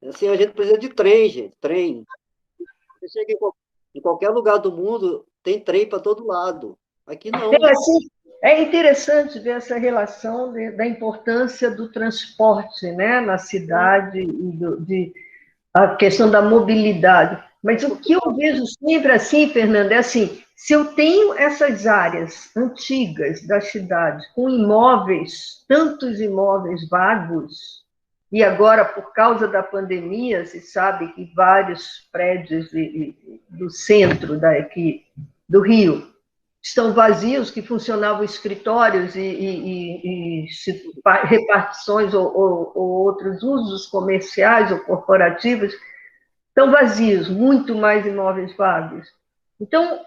Assim, a gente precisa de trem, gente, trem. Você chega em qualquer lugar do mundo, tem trem para todo lado. Aqui É, não. assim, é interessante ver essa relação da importância do transporte, né, na cidade e a questão da mobilidade. Mas o que eu vejo sempre assim, Fernanda, é assim, se eu tenho essas áreas antigas da cidade com imóveis, tantos imóveis vagos, e agora, por causa da pandemia, se sabe que vários prédios do centro daqui, do Rio estão vazios, que funcionavam escritórios e repartições ou outros usos comerciais ou corporativos, estão vazios, muito mais imóveis vagos. Então,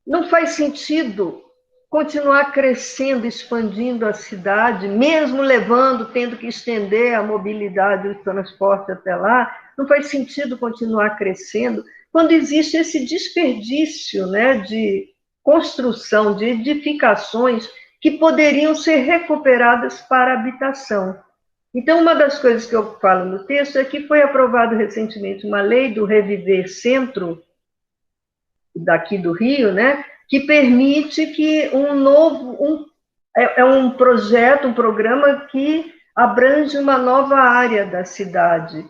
não faz sentido continuar crescendo, expandindo a cidade, mesmo levando, tendo que estender a mobilidade do transporte até lá, não faz sentido continuar crescendo quando existe esse desperdício, né, de construção de edificações que poderiam ser recuperadas para habitação. Então, uma das coisas que eu falo no texto é que foi aprovado recentemente uma lei do Reviver Centro, daqui do Rio, né, que permite que é um projeto, um programa que abrange uma nova área da cidade.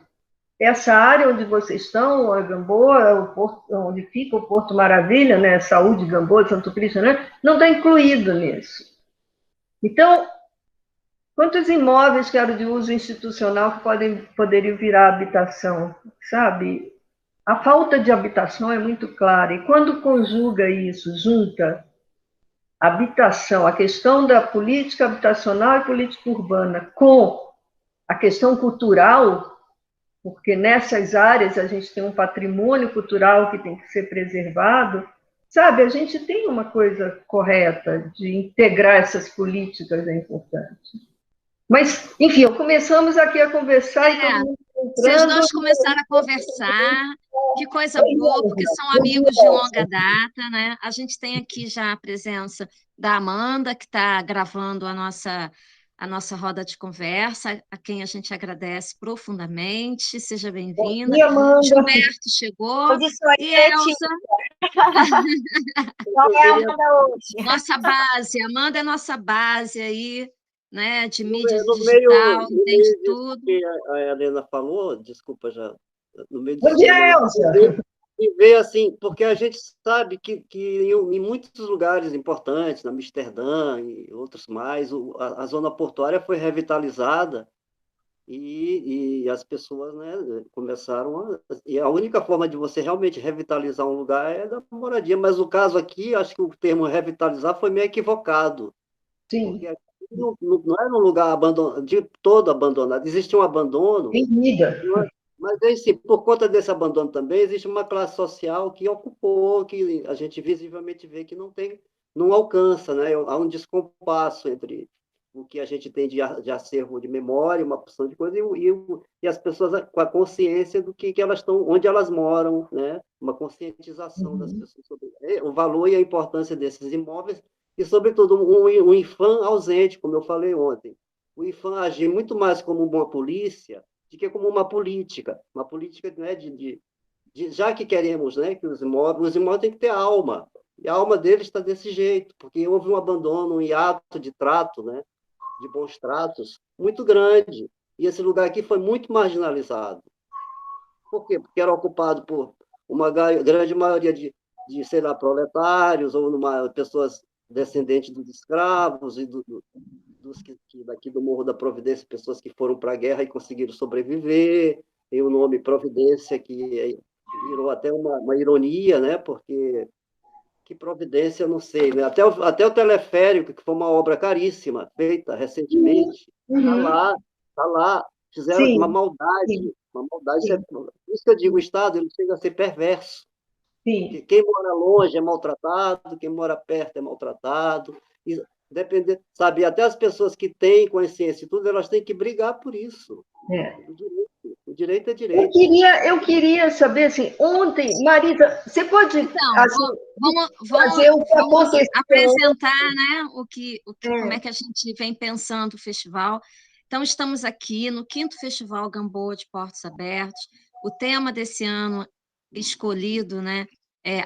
Essa área onde vocês estão, a Gamboa, o porto, onde fica o Porto Maravilha, né, Saúde, Gamboa, Santo Cristo, né, não está incluído nisso. Então, quantos imóveis que eram de uso institucional que poderiam virar habitação, sabe? A falta de habitação é muito clara, e quando conjuga isso, junta habitação, a questão da política habitacional e política urbana com a questão cultural, porque nessas áreas a gente tem um patrimônio cultural que tem que ser preservado, sabe? A gente tem uma coisa correta de integrar essas políticas, é importante. Mas, enfim, começamos aqui a conversar e todo mundo Vocês entrando. dois começaram a conversar, que coisa boa, porque são amigos de longa data, né? A gente tem aqui já a presença da Amanda, que está gravando a nossa roda de conversa, a quem a gente agradece profundamente. Seja bem-vinda. E Amanda? Gilberto chegou. Hoje sou E Elza, Qual é a Amanda hoje? nossa base. Amanda é nossa base aí, né, de mídia No digital, meio entende disso tudo. que a Helena falou, desculpa já, no meio Bom disso que a dia, Helena Elza. falou, e ver assim, porque a gente sabe que em muitos lugares importantes, na Amsterdã e outros mais, a zona portuária foi revitalizada e as pessoas, né, começaram e a única forma de você realmente revitalizar um lugar é da moradia, mas o caso aqui, acho que o termo revitalizar foi meio equivocado, porque Sim, aqui não é um lugar abandonado, de todo abandonado, existe um abandono, em vida. mas aí, sim, por conta desse abandono também, existe uma classe social que ocupou, que a gente visivelmente vê que não alcança, né? Há um descompasso entre o que a gente tem de acervo de memória, uma porção de coisa, e as pessoas com a consciência do que elas estão, onde elas moram, né? Uma conscientização das pessoas sobre o valor e a importância desses imóveis, e, sobretudo, um IPHAN ausente, como eu falei ontem. O IPHAN agir muito mais como uma polícia de que como uma política, né, já que queremos, né, que os imóveis têm que ter alma, e a alma deles está desse jeito, porque houve um abandono, um hiato de trato, né, de bons tratos, muito grande, e esse lugar aqui foi muito marginalizado. Por quê? Porque era ocupado por uma grande maioria sei lá, proletários, ou pessoas descendentes dos escravos e dos daqui do Morro da Providência, pessoas que foram para a guerra e conseguiram sobreviver, tem o nome Providência, que virou até uma ironia, né? Porque que providência, eu não sei, né? Até o teleférico, que foi uma obra caríssima, feita recentemente, está lá, está lá. Fizeram Sim, uma maldade, uma maldade. sim, Por isso que eu digo, o Estado ele chega a ser perverso. sim. Quem mora longe é maltratado, quem mora perto é maltratado. E sabe, até as pessoas que têm consciência e tudo, elas têm que brigar por isso. É. O direito é direito. Eu queria saber, assim, ontem, Marisa, você pode Então, assim, fazer o que vamos aconteceu? apresentar, né, como é que a gente vem pensando o festival. Então, estamos aqui no 5º Festival Gamboa de Portos Abertos. O tema desse ano escolhido, né, é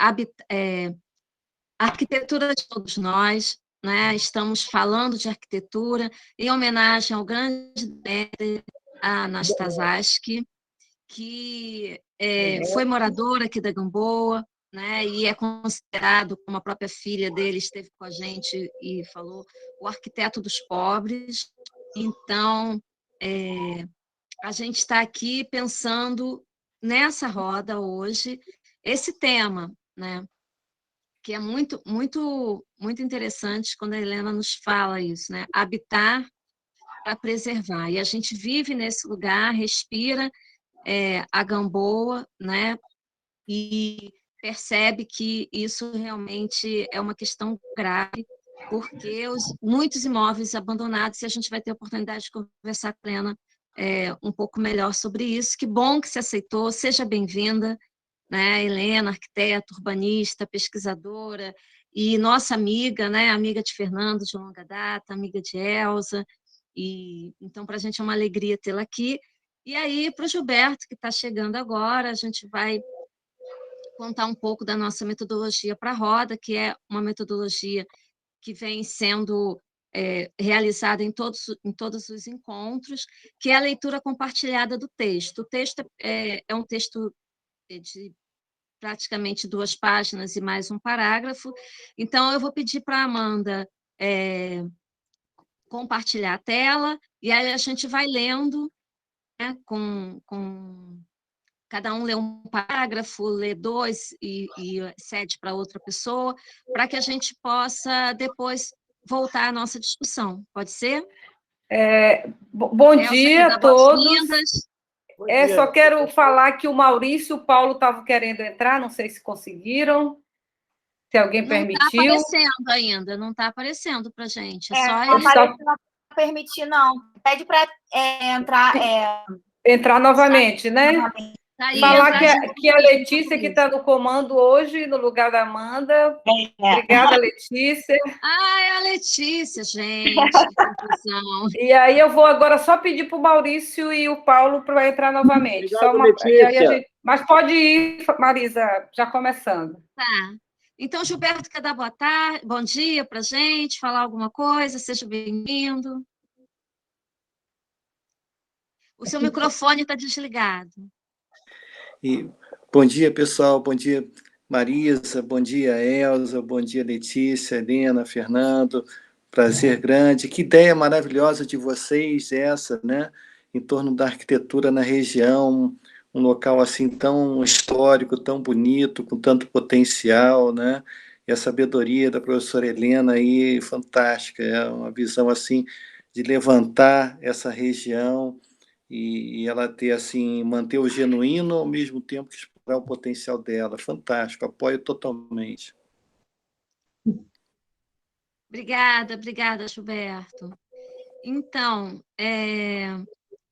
Arquitetura de Todos Nós, né? Estamos falando de arquitetura em homenagem ao grande mestre Anastasaski, que foi morador aqui da Gamboa, né? E é considerado, como a própria filha dele esteve com a gente e falou, o arquiteto dos pobres. Então, a gente está aqui pensando nessa roda hoje, esse tema, né? Que é muito, muito, muito interessante quando a Helena nos fala isso, né? Habitar para preservar. E a gente vive nesse lugar, respira a Gamboa, né? E percebe que isso realmente é uma questão grave, porque muitos imóveis abandonados, e a gente vai ter a oportunidade de conversar com a Helena um pouco melhor sobre isso. Que bom que você aceitou, seja bem-vinda, né? Helena, arquiteta, urbanista, pesquisadora, e nossa amiga, né? Amiga de Fernando de longa data, amiga de Elza, e então para a gente é uma alegria tê-la aqui. E aí, para o Gilberto, que está chegando agora, a gente vai contar um pouco da nossa metodologia para a roda, que é uma metodologia que vem sendo realizada em todos os encontros, que é a leitura compartilhada do texto. O texto é um texto de praticamente 2 páginas e mais um parágrafo. Então, eu vou pedir para a Amanda compartilhar a tela, e aí a gente vai lendo, né, cada um lê um parágrafo, lê 2 e cede para outra pessoa, para que a gente possa depois voltar à nossa discussão. Pode ser? Bom dia a todos. Só quero falar que o Maurício e o Paulo estavam querendo entrar, não sei se conseguiram, se alguém permitiu. Não está aparecendo ainda, não está aparecendo para a gente. Não permitir, não. Pede para entrar. Entrar novamente, né? Aí, falar que a Letícia que está no comando hoje, no lugar da Amanda. Obrigada, Letícia. É a Letícia, gente. Que confusão. E aí eu vou agora só pedir para o Maurício e o Paulo para entrar novamente. Obrigado, Mas pode ir, Marisa, já começando. Tá. Então, Gilberto, quer dar bom dia para a gente, falar alguma coisa? Seja bem-vindo. O seu microfone está desligado. Bom dia, pessoal. Bom dia, Marisa. Bom dia, Elza. Bom dia, Letícia, Helena, Fernando. Prazer grande. Que ideia maravilhosa de vocês essa, né? Em torno da arquitetura na região, um local assim tão histórico, tão bonito, com tanto potencial, né? E a sabedoria da professora Helena aí, fantástica. É uma visão assim de levantar essa região e ela ter assim, manter o genuíno ao mesmo tempo que explorar o potencial dela. Fantástico, apoio totalmente. Obrigada, Gilberto. Então,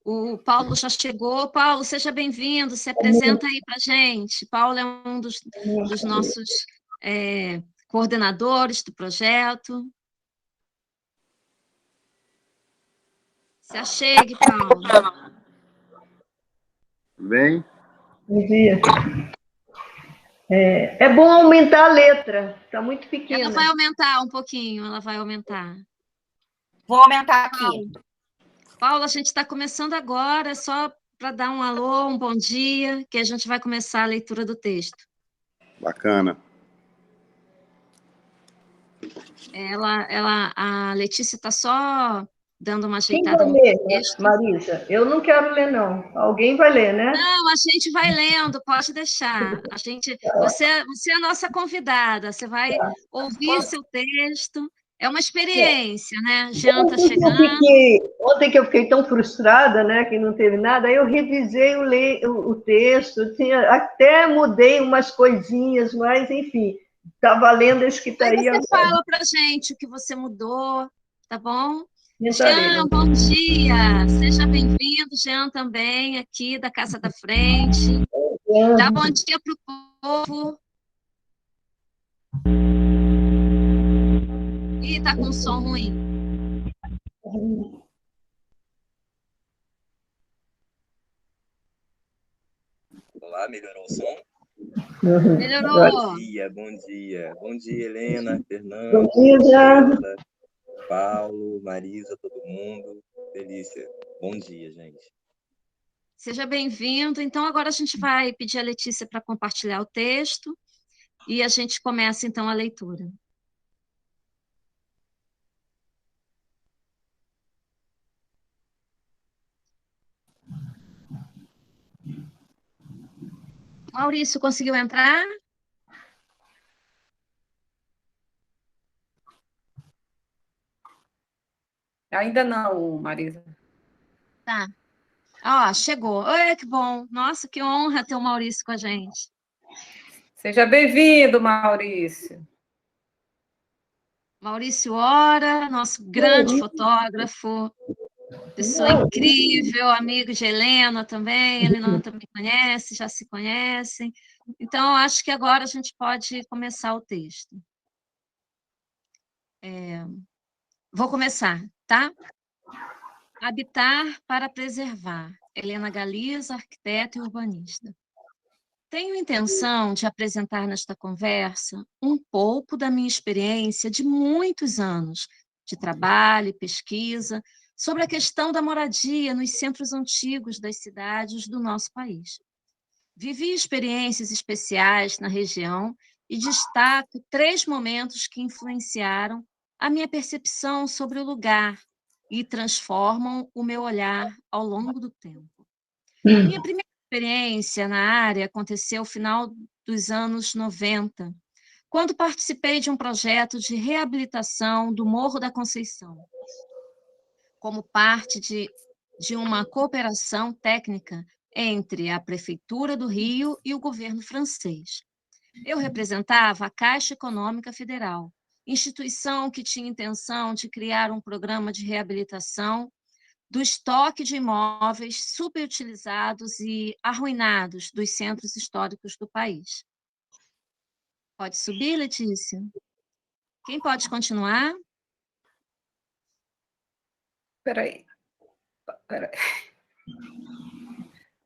o Paulo já chegou. Paulo, seja bem-vindo, se apresenta aí para a gente. Paulo é um dos nossos coordenadores do projeto. Se achegue, Paulo. Bem? Bom dia. É bom aumentar a letra, está muito pequena. Ela vai aumentar um pouquinho, ela vai aumentar. Vou aumentar aqui. Paulo, a gente está começando agora, só para dar um alô, um bom dia, que a gente vai começar a leitura do texto. Bacana. A Letícia está só dando uma ajeitada no texto. Marisa, eu não quero ler, não. Alguém vai ler, né? Não, a gente vai lendo, pode deixar. Você é a nossa convidada, você vai ouvir seu texto. É uma experiência, né? Jean está chegando. Ontem que eu fiquei tão frustrada, né, que não teve nada, aí eu revisei o texto, até mudei umas coisinhas, mas, enfim, estava lendo esse que está aí. Você fala para a gente o que você mudou, tá bom? Jean, bom dia! Seja bem-vindo, Jean, também, aqui da Casa da Frente. Dá bom dia para o povo. Ih, está com som ruim. Olá, melhorou o som? Melhorou. Bom dia, bom dia. Bom dia, Helena, Bom Fernando, dia, Jair. Elza, Paulo, Marisa, todo mundo. Delícia. Bom dia, gente. Seja bem-vindo. Então, agora a gente vai pedir a Letícia para compartilhar o texto e a gente começa, então, a leitura. Maurício, conseguiu entrar? Ainda não, Marisa. Tá. Ó, chegou. Oi, que bom. Nossa, que honra ter o Maurício com a gente. Seja bem-vindo, Maurício. Maurício Ora, nosso grande fotógrafo, pessoa incrível, amigo de Helena também, Helena também conhece, já se conhecem. Então, acho que agora a gente pode começar o texto. Vou começar, tá? Habitar para preservar. Helena Galiza, arquiteta e urbanista. Tenho intenção de apresentar nesta conversa um pouco da minha experiência de muitos anos de trabalho e pesquisa sobre a questão da moradia nos centros antigos das cidades do nosso país. Vivi experiências especiais na região e destaco 3 momentos que influenciaram a minha percepção sobre o lugar e transformam o meu olhar ao longo do tempo. Minha primeira experiência na área aconteceu no final dos anos 90, quando participei de um projeto de reabilitação do Morro da Conceição, como parte de uma cooperação técnica entre a Prefeitura do Rio e o governo francês. Eu representava a Caixa Econômica Federal, instituição que tinha intenção de criar um programa de reabilitação do estoque de imóveis superutilizados e arruinados dos centros históricos do país. Pode subir, Letícia? Quem pode continuar? Espera aí.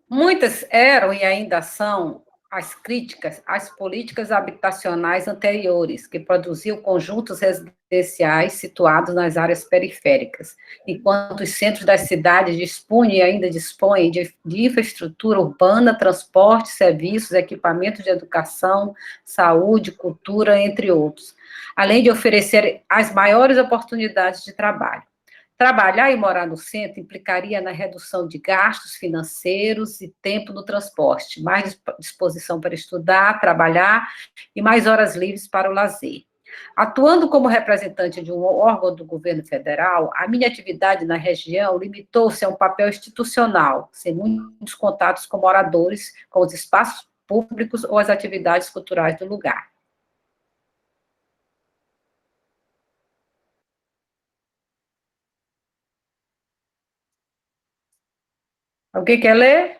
Muitas eram e ainda são as críticas às políticas habitacionais anteriores, que produziam conjuntos residenciais situados nas áreas periféricas, enquanto os centros das cidades dispunham e ainda dispõem de infraestrutura urbana, transporte, serviços, equipamentos de educação, saúde, cultura, entre outros, além de oferecer as maiores oportunidades de trabalho. Trabalhar e morar no centro implicaria na redução de gastos financeiros e tempo no transporte, mais disposição para estudar, trabalhar e mais horas livres para o lazer. Atuando como representante de um órgão do governo federal, a minha atividade na região limitou-se a um papel institucional, sem muitos contatos com moradores, com os espaços públicos ou as atividades culturais do lugar. Alguém quer ler?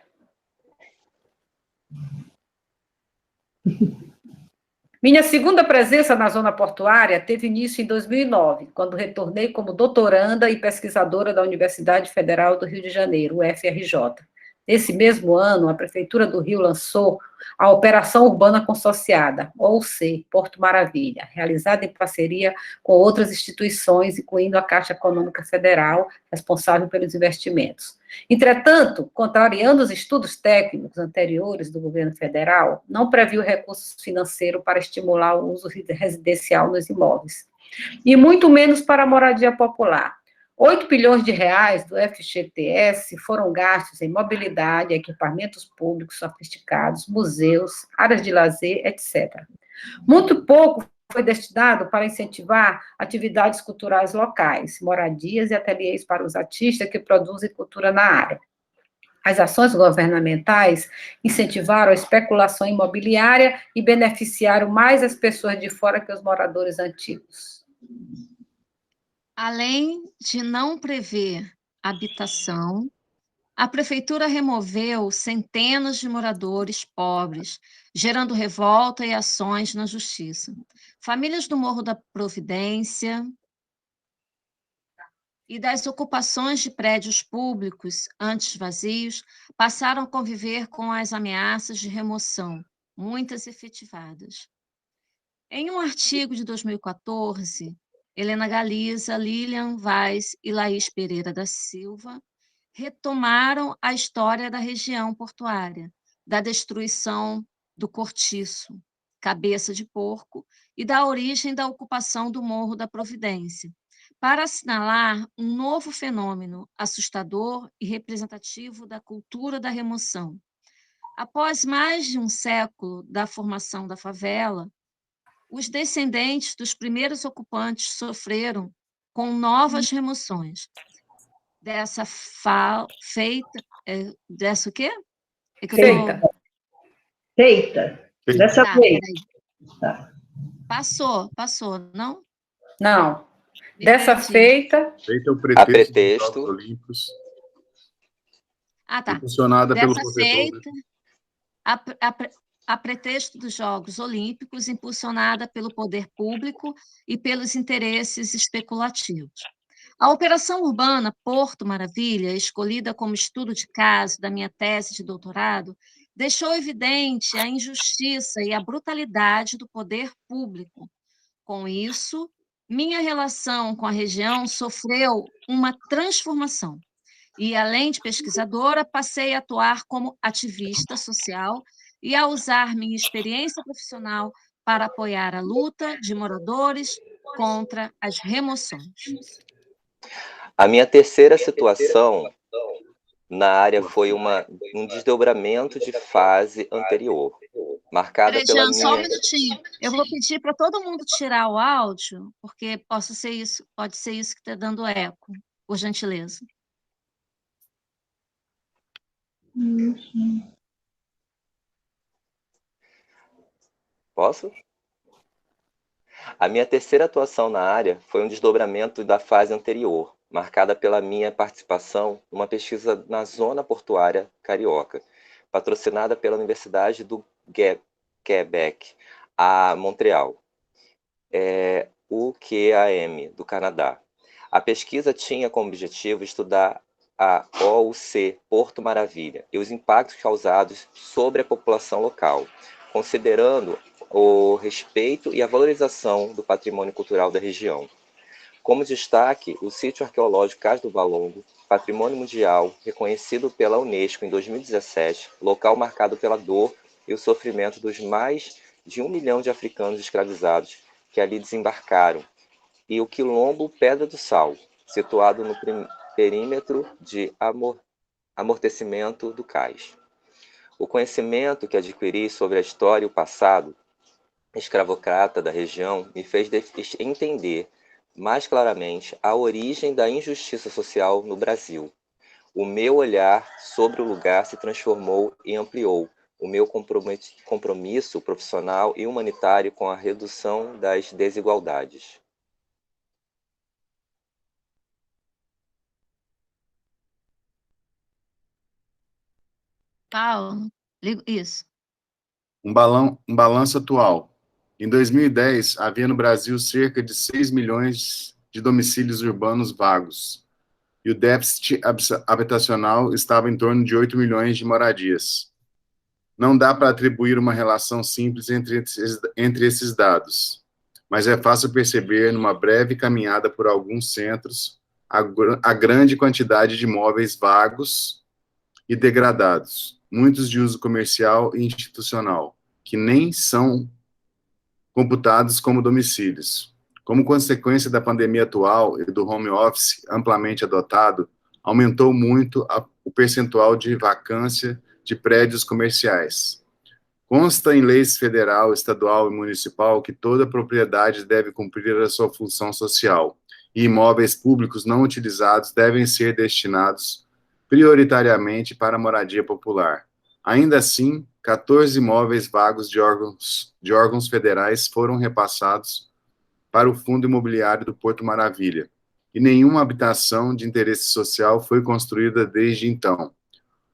Minha segunda presença na zona portuária teve início em 2009, quando retornei como doutoranda e pesquisadora da Universidade Federal do Rio de Janeiro, UFRJ. Nesse mesmo ano, a Prefeitura do Rio lançou a Operação Urbana Consorciada, OUC, Porto Maravilha, realizada em parceria com outras instituições, incluindo a Caixa Econômica Federal, responsável pelos investimentos. Entretanto, contrariando os estudos técnicos anteriores do governo federal, não previu recursos financeiros para estimular o uso residencial nos imóveis, e muito menos para a moradia popular. 8 bilhões de reais do FGTS foram gastos em mobilidade, equipamentos públicos sofisticados, museus, áreas de lazer, etc. Muito pouco foi destinado para incentivar atividades culturais locais, moradias e ateliês para os artistas que produzem cultura na área. As ações governamentais incentivaram a especulação imobiliária e beneficiaram mais as pessoas de fora que os moradores antigos. Além de não prever habitação, a prefeitura removeu centenas de moradores pobres, gerando revolta e ações na justiça. Famílias do Morro da Providência e das ocupações de prédios públicos, antes vazios, passaram a conviver com as ameaças de remoção, muitas efetivadas. Em um artigo de 2014, Helena Galiza, Lilian Vaz e Laís Pereira da Silva retomaram a história da região portuária, da destruição do cortiço, Cabeça de Porco, e da origem da ocupação do Morro da Providência, para assinalar um novo fenômeno assustador e representativo da cultura da remoção. Após mais de um século da formação da favela, os descendentes dos primeiros ocupantes sofreram com novas remoções. Dessa feita... dessa o quê? É que Feita. Dessa feita. Tá. Passou, não? Não. Dessa feita... Feita o A pretexto dos pretexto. Jogos Olímpicos. Tá. Impulsionada pelo Dessa protetor. feita, a pretexto dos Jogos Olímpicos, impulsionada pelo poder público e pelos interesses especulativos. A Operação Urbana Porto Maravilha, escolhida como estudo de caso da minha tese de doutorado, deixou evidente a injustiça e a brutalidade do poder público. Com isso, minha relação com a região sofreu uma transformação. E, além de pesquisadora, passei a atuar como ativista social e a usar minha experiência profissional para apoiar a luta de moradores contra as remoções. A minha terceira situação na área foi um desdobramento de fase anterior, marcada Peraí, pela Jean, só um minha... minutinho. Eu vou pedir para todo mundo tirar o áudio, porque pode ser isso que está dando eco, por gentileza. Posso? A minha terceira atuação na área foi um desdobramento da fase anterior, marcada pela minha participação numa pesquisa na zona portuária carioca, patrocinada pela Universidade do Quebec, a Montreal, UQAM, do Canadá. A pesquisa tinha como objetivo estudar a OUC Porto Maravilha e os impactos causados sobre a população local, considerando o respeito e a valorização do patrimônio cultural da região. Como destaque, o sítio arqueológico Cais do Valongo, patrimônio mundial reconhecido pela Unesco em 2017, local marcado pela dor e o sofrimento dos mais de 1 milhão de africanos escravizados que ali desembarcaram, e o quilombo Pedra do Sal, situado no perímetro de amortecimento do cais. O conhecimento que adquiri sobre a história e o passado escravocrata da região me fez entender mais claramente a origem da injustiça social no Brasil. O meu olhar sobre o lugar se transformou e ampliou o meu compromisso profissional e humanitário com a redução das desigualdades. Paulo, isso. Um balanço atual. Em 2010, havia no Brasil cerca de 6 milhões de domicílios urbanos vagos, e o déficit habitacional estava em torno de 8 milhões de moradias. Não dá para atribuir uma relação simples entre esses dados, mas é fácil perceber, numa breve caminhada por alguns centros, a grande quantidade de imóveis vagos e degradados, muitos de uso comercial e institucional, que nem são computados como domicílios. Como consequência da pandemia atual e do home office amplamente adotado, aumentou muito o percentual de vacância de prédios comerciais. Consta em leis federal, estadual e municipal que toda propriedade deve cumprir a sua função social, e imóveis públicos não utilizados devem ser destinados prioritariamente para a moradia popular. Ainda assim, 14 imóveis vagos de órgãos federais foram repassados para o Fundo Imobiliário do Porto Maravilha, e nenhuma habitação de interesse social foi construída desde então.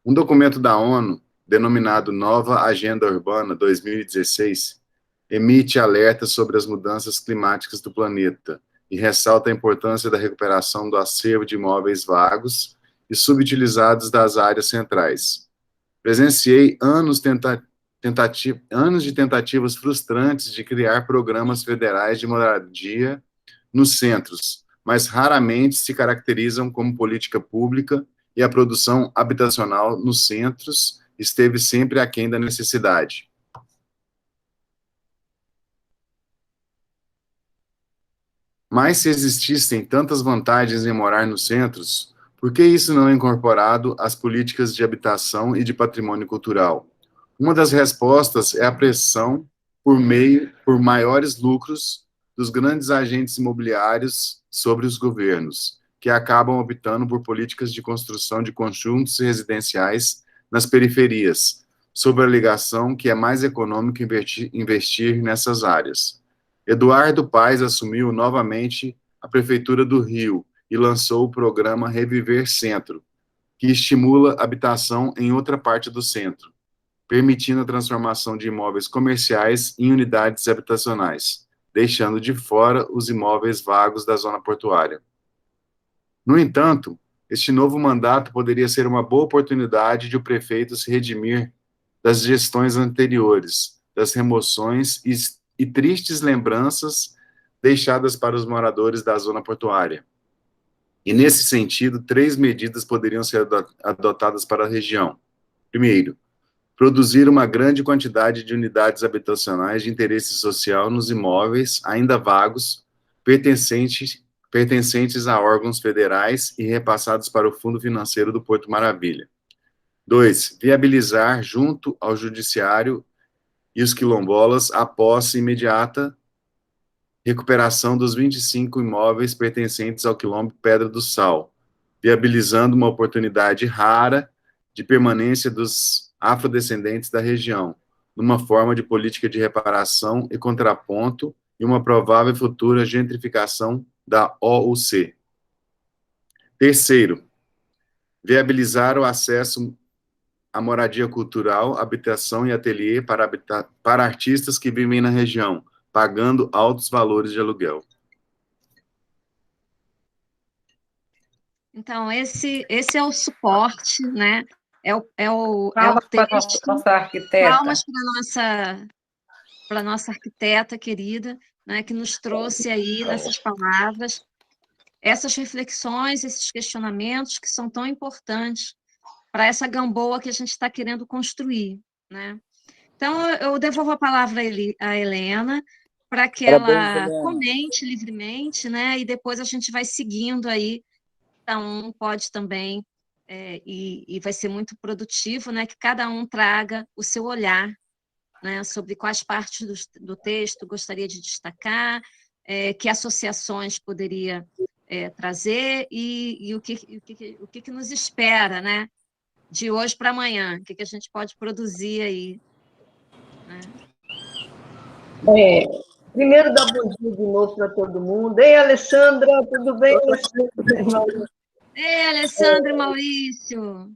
Um documento da ONU, denominado Nova Agenda Urbana 2016, emite alertas sobre as mudanças climáticas do planeta e ressalta a importância da recuperação do acervo de imóveis vagos e subutilizados das áreas centrais. Presenciei anos de tentativas frustrantes de criar programas federais de moradia nos centros, mas raramente se caracterizam como política pública, e a produção habitacional nos centros esteve sempre aquém da necessidade. Mas se existissem tantas vantagens em morar nos centros, por que isso não é incorporado às políticas de habitação e de patrimônio cultural? Uma das respostas é a pressão por maiores lucros dos grandes agentes imobiliários sobre os governos, que acabam optando por políticas de construção de conjuntos residenciais nas periferias, sob a alegação que é mais econômico investir nessas áreas. Eduardo Paes assumiu novamente a Prefeitura do Rio e lançou o programa Reviver Centro, que estimula habitação em outra parte do centro, permitindo a transformação de imóveis comerciais em unidades habitacionais, deixando de fora os imóveis vagos da zona portuária. No entanto, este novo mandato poderia ser uma boa oportunidade de o prefeito se redimir das gestões anteriores, das remoções e tristes lembranças deixadas para os moradores da zona portuária. E, nesse sentido, 3 medidas poderiam ser adotadas para a região. Primeiro, produzir uma grande quantidade de unidades habitacionais de interesse social nos imóveis ainda vagos, pertencentes a órgãos federais e repassados para o Fundo Financeiro do Porto Maravilha. 2, viabilizar, junto ao Judiciário e os quilombolas, a posse imediata, recuperação dos 25 imóveis pertencentes ao quilombo Pedra do Sal, viabilizando uma oportunidade rara de permanência dos afrodescendentes da região, numa forma de política de reparação e contraponto e uma provável futura gentrificação da OUC. Terceiro, viabilizar o acesso à moradia cultural, habitação e ateliê para artistas que vivem na região, pagando altos valores de aluguel. Então, esse é o suporte, né? É o texto. Para nossa arquiteta. Palmas para nossa arquiteta querida, né, que nos trouxe aí nessas palavras essas reflexões, esses questionamentos que são tão importantes para essa gamboa que a gente está querendo construir, né? Então, eu devolvo a palavra à Helena para que ela comente livremente, né? E depois a gente vai seguindo aí, cada um pode também, e vai ser muito produtivo, né? Que cada um traga o seu olhar, né, sobre quais partes do texto gostaria de destacar, que associações poderia trazer e o que nos espera, né, de hoje para amanhã, o que a gente pode produzir aí. Né? Primeiro, dar bom dia de novo para todo mundo. Ei, Alessandra, tudo bem? Ei, Alessandra e Maurício.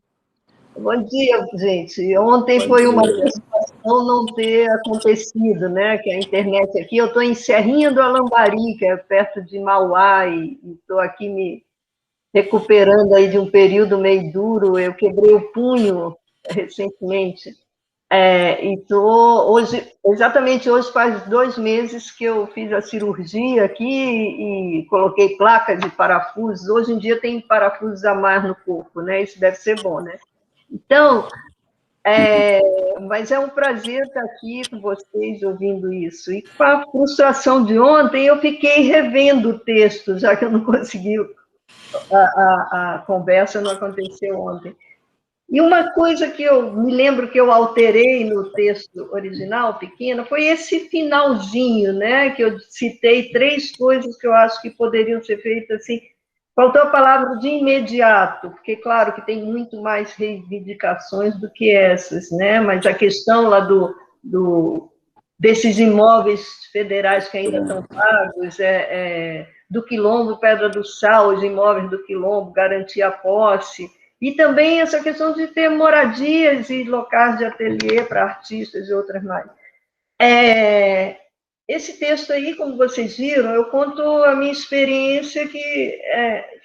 Bom dia, gente. Ontem foi uma preocupação não ter acontecido, né? Que a internet aqui, eu estou em Serrinha do Alambari, que é perto de Mauá, e estou aqui me recuperando aí de um período meio duro. Eu quebrei o punho recentemente. E exatamente hoje faz 2 meses que eu fiz a cirurgia aqui e coloquei placas de parafusos. Hoje em dia tem parafusos a mais no corpo, né? Isso deve ser bom, né? Então, mas é um prazer estar aqui com vocês ouvindo isso. E com a frustração de ontem, eu fiquei revendo o texto, já que eu não consegui, a conversa não aconteceu ontem. E uma coisa que eu me lembro que eu alterei no texto original, pequeno, foi esse finalzinho, né? Que eu citei 3 coisas que eu acho que poderiam ser feitas assim. Faltou a palavra de imediato, porque, claro, que tem muito mais reivindicações do que essas, né? Mas a questão lá desses imóveis federais que ainda estão pagos, do Quilombo, Pedra do Sal, os imóveis do Quilombo, garantir a posse, e também essa questão de ter moradias e locais de ateliê para artistas e outras mais. esse texto aí, como vocês viram, eu conto a minha experiência, que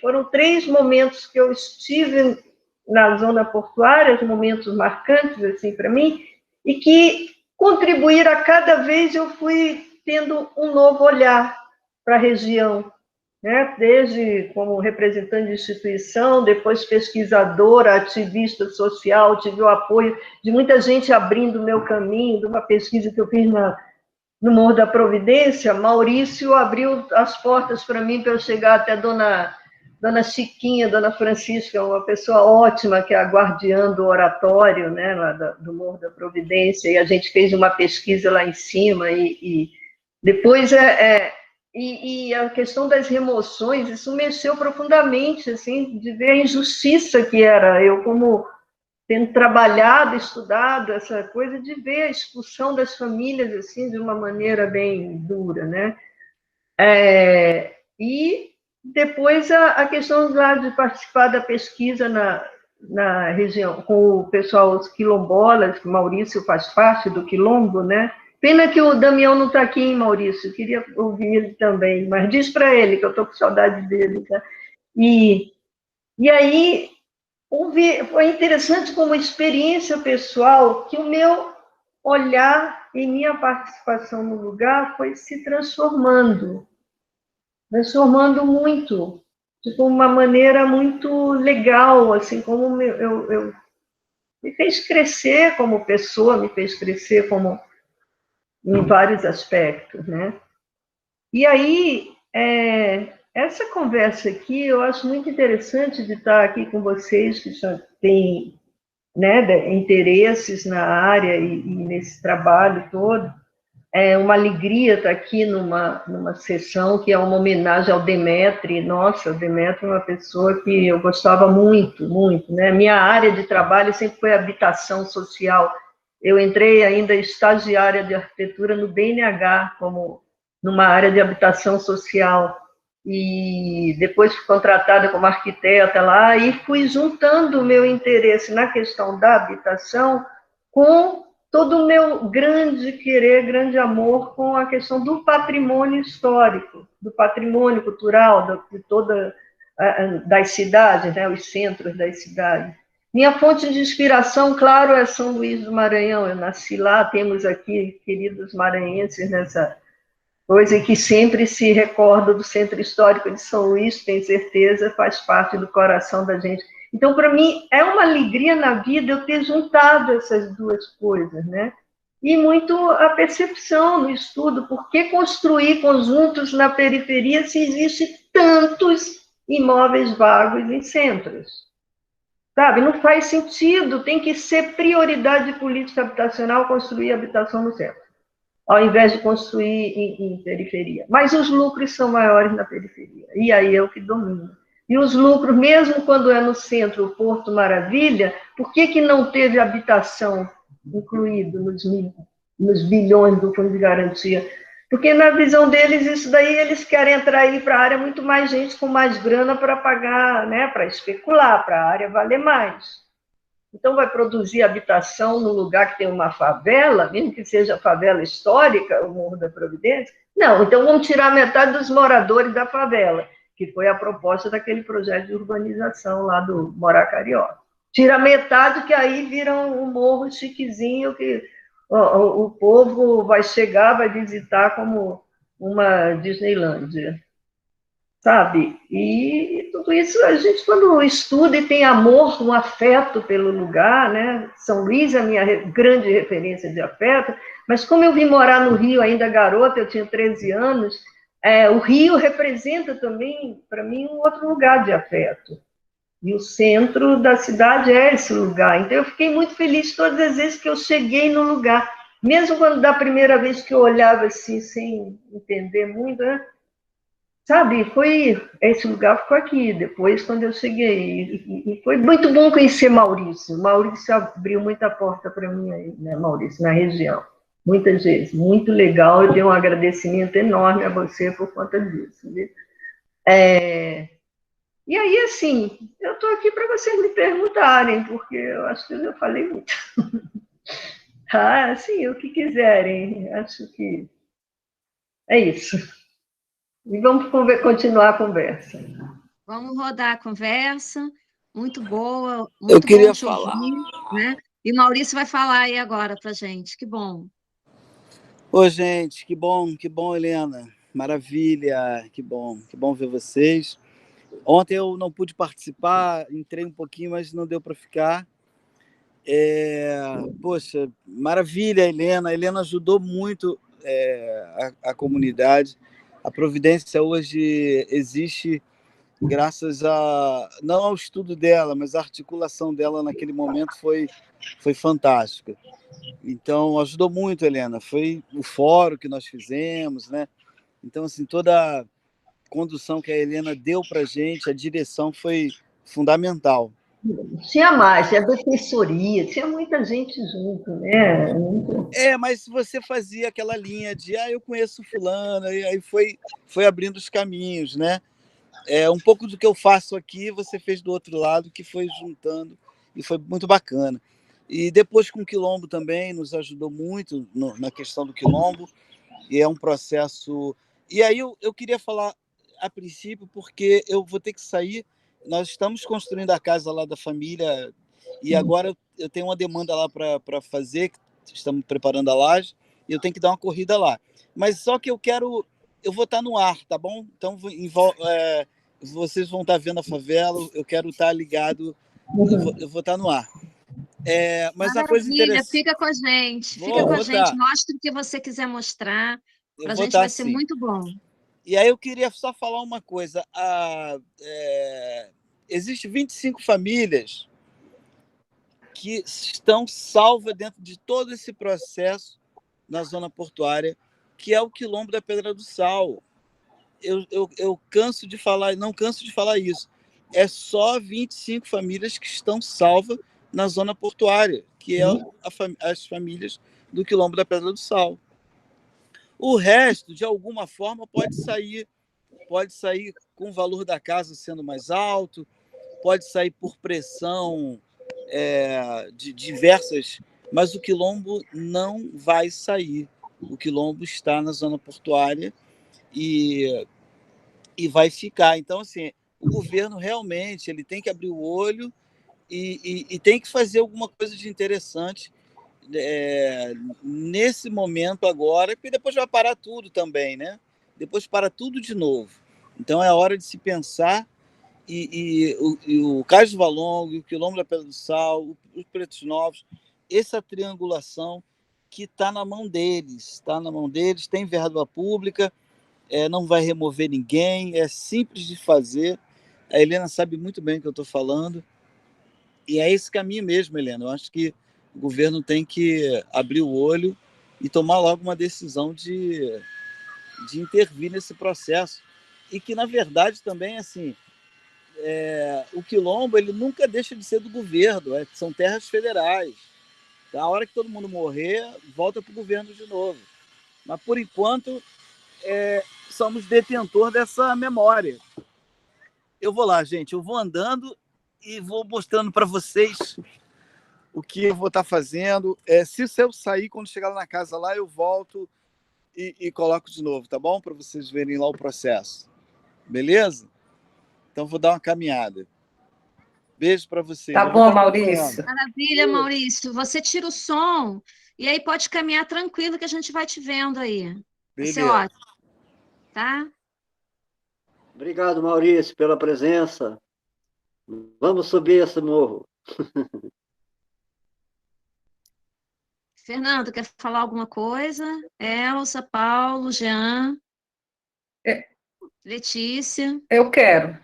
foram 3 momentos que eu estive na zona portuária, momentos marcantes assim para mim, e que contribuíram a cada vez eu fui tendo um novo olhar para a região, né? Desde como representante de instituição, depois pesquisadora, ativista social, tive o apoio de muita gente abrindo o meu caminho, de uma pesquisa que eu fiz no Morro da Providência. Maurício abriu as portas para mim, para eu chegar até Dona Chiquinha, Dona Francisca, uma pessoa ótima, que é a guardiã do oratório, né, lá do Morro da Providência, e a gente fez uma pesquisa lá em cima, e depois e a questão das remoções, isso mexeu profundamente, assim, de ver a injustiça que era, eu como tendo trabalhado, estudado essa coisa, de ver a expulsão das famílias, assim, de uma maneira bem dura, né? E depois a questão lá de participar da pesquisa na região, com o pessoal, os quilombolas, que Maurício faz parte do quilombo, né? Pena que o Damião não está aqui, hein, Maurício? Queria ouvir ele também, mas diz para ele que eu estou com saudade dele, tá? E aí foi interessante como experiência pessoal que o meu olhar e minha participação no lugar foi se transformando muito, de uma maneira muito legal, assim, como eu me fez crescer como pessoa, me fez crescer como em vários aspectos, né? E aí, essa conversa aqui, eu acho muito interessante de estar aqui com vocês, que já têm, né, interesses na área e nesse trabalho todo. É uma alegria estar aqui numa sessão que é uma homenagem ao Demetrio. Nossa, o Demetrio é uma pessoa que eu gostava muito, muito, né? Minha área de trabalho sempre foi habitação social. Eu entrei ainda estagiária de arquitetura no BNH, como numa área de habitação social, e depois fui contratada como arquiteta lá, e fui juntando o meu interesse na questão da habitação com todo o meu grande querer, grande amor com a questão do patrimônio histórico, do patrimônio cultural, de toda das cidades, né, os centros das cidades. Minha fonte de inspiração, claro, é São Luís do Maranhão. Eu nasci lá, temos aqui queridos maranhenses nessa coisa, que sempre se recorda do Centro Histórico de São Luís, tenho certeza, faz parte do coração da gente. Então, para mim, é uma alegria na vida eu ter juntado essas duas coisas, né? E muito a percepção no estudo, por que construir conjuntos na periferia se existe tantos imóveis vagos em centros? Sabe, não faz sentido, tem que ser prioridade de política habitacional construir habitação no centro, ao invés de construir em periferia. Mas os lucros são maiores na periferia, e aí é o que domina. E os lucros, mesmo quando é no centro, o Porto Maravilha, por que não teve habitação incluído nos bilhões do Fundo de Garantia? Porque, na visão deles, isso daí, eles querem atrair para a área muito mais gente com mais grana para pagar, né, para especular, para a área valer mais. Então, vai produzir habitação no lugar que tem uma favela, mesmo que seja favela histórica, o Morro da Providência? Não, então vamos tirar metade dos moradores da favela, que foi a proposta daquele projeto de urbanização lá do Morar Carioca. Tira metade, que aí vira um morro chiquezinho, que o povo vai chegar, vai visitar como uma Disneylândia. Sabe? E tudo isso a gente, quando estuda e tem amor, um afeto pelo lugar, né? São Luís é a minha grande referência de afeto, mas como eu vim morar no Rio ainda garota, eu tinha 13 anos, o Rio representa também, para mim, um outro lugar de afeto. E o centro da cidade é esse lugar. Então, eu fiquei muito feliz todas as vezes que eu cheguei no lugar. Mesmo quando da primeira vez que eu olhava assim, sem entender muito, né? Sabe, esse lugar ficou aqui, depois quando eu cheguei, e foi muito bom conhecer Maurício. Maurício abriu muita porta para mim aí, né, Maurício, na região, muitas vezes, muito legal, eu tenho um agradecimento enorme a você por conta disso. Viu? E aí, assim, eu estou aqui para vocês me perguntarem, porque eu acho que eu falei muito. Sim, o que quiserem, acho que É isso. E vamos continuar a conversa. Vamos rodar a conversa, muito boa, Eu muito queria bom te falar. ouvir, né? E Maurício vai falar aí agora para gente, que bom. Ô, gente, que bom, Helena. Maravilha, que bom ver vocês. Ontem eu não pude participar, entrei um pouquinho, mas não deu para ficar. Poxa, maravilha, Helena. A Helena ajudou muito a comunidade. A Providência hoje existe graças não ao estudo dela, mas a articulação dela naquele momento foi fantástica. Então, ajudou muito, Helena. Foi o fórum que nós fizemos, né? Então, assim, toda a condução que a Helena deu para a gente, a direção foi fundamental. Tinha mais, tinha defensoria, tinha muita gente junto, né? Mas você fazia aquela linha de, eu conheço fulano, e aí foi abrindo os caminhos, né? Um pouco do que eu faço aqui, você fez do outro lado, que foi juntando, e foi muito bacana. E depois com o Quilombo também, nos ajudou muito na questão do Quilombo, e é um processo... E aí eu queria falar a princípio, porque eu vou ter que sair, nós estamos construindo a casa lá da família, e agora eu tenho uma demanda lá para fazer, estamos preparando a laje, e eu tenho que dar uma corrida lá. Mas só que eu vou estar no ar, tá bom? Então, vocês vão estar vendo a favela, eu quero estar ligado, eu vou estar no ar. Mas Maravilha, uma coisa interessante... fica com a gente, mostre o que você quiser mostrar, para a gente vai ser muito bom. E aí eu queria só falar uma coisa, existem 25 famílias que estão salvas dentro de todo esse processo na zona portuária, que é o Quilombo da Pedra do Sal. Eu canso de falar, não canso de falar isso. É só 25 famílias que estão salvas na zona portuária, que é as famílias do Quilombo da Pedra do Sal. O resto, de alguma forma, pode sair com o valor da casa sendo mais alto, pode sair por pressão de diversas, mas o Quilombo não vai sair. O Quilombo está na zona portuária e vai ficar. Então, assim, o governo realmente ele tem que abrir o olho e tem que fazer alguma coisa de interessante nesse momento agora, porque depois vai parar tudo também, né? Depois para tudo de novo. Então, é hora de se pensar e o Cais do Valongo, o Quilombo da Pedra do Sal, os Pretos Novos, essa triangulação que está na mão deles, tem verba pública, não vai remover ninguém, é simples de fazer. A Helena sabe muito bem o que eu estou falando, e é esse caminho mesmo, Helena. Eu acho que o governo tem que abrir o olho e tomar logo uma decisão de intervir nesse processo. E que, na verdade, também, assim, o Quilombo ele nunca deixa de ser do governo, são terras federais. Então, a hora que todo mundo morrer, volta para o governo de novo. Mas, por enquanto, somos detentor dessa memória. Eu vou lá, gente, eu vou andando e vou mostrando para vocês o que eu vou estar fazendo. Se eu sair, quando chegar lá na casa, lá eu volto e coloco de novo, tá bom? Para vocês verem lá o processo. Beleza? Então, vou dar uma caminhada. Beijo para vocês. Tá bom, Maurício. Maravilha, Maurício. Você tira o som e aí pode caminhar tranquilo que a gente vai te vendo aí. Vai ser ótimo. Tá? Obrigado, Maurício, pela presença. Vamos subir esse morro. Fernando, quer falar alguma coisa? Elza, Paulo, Jean, Letícia. Eu quero.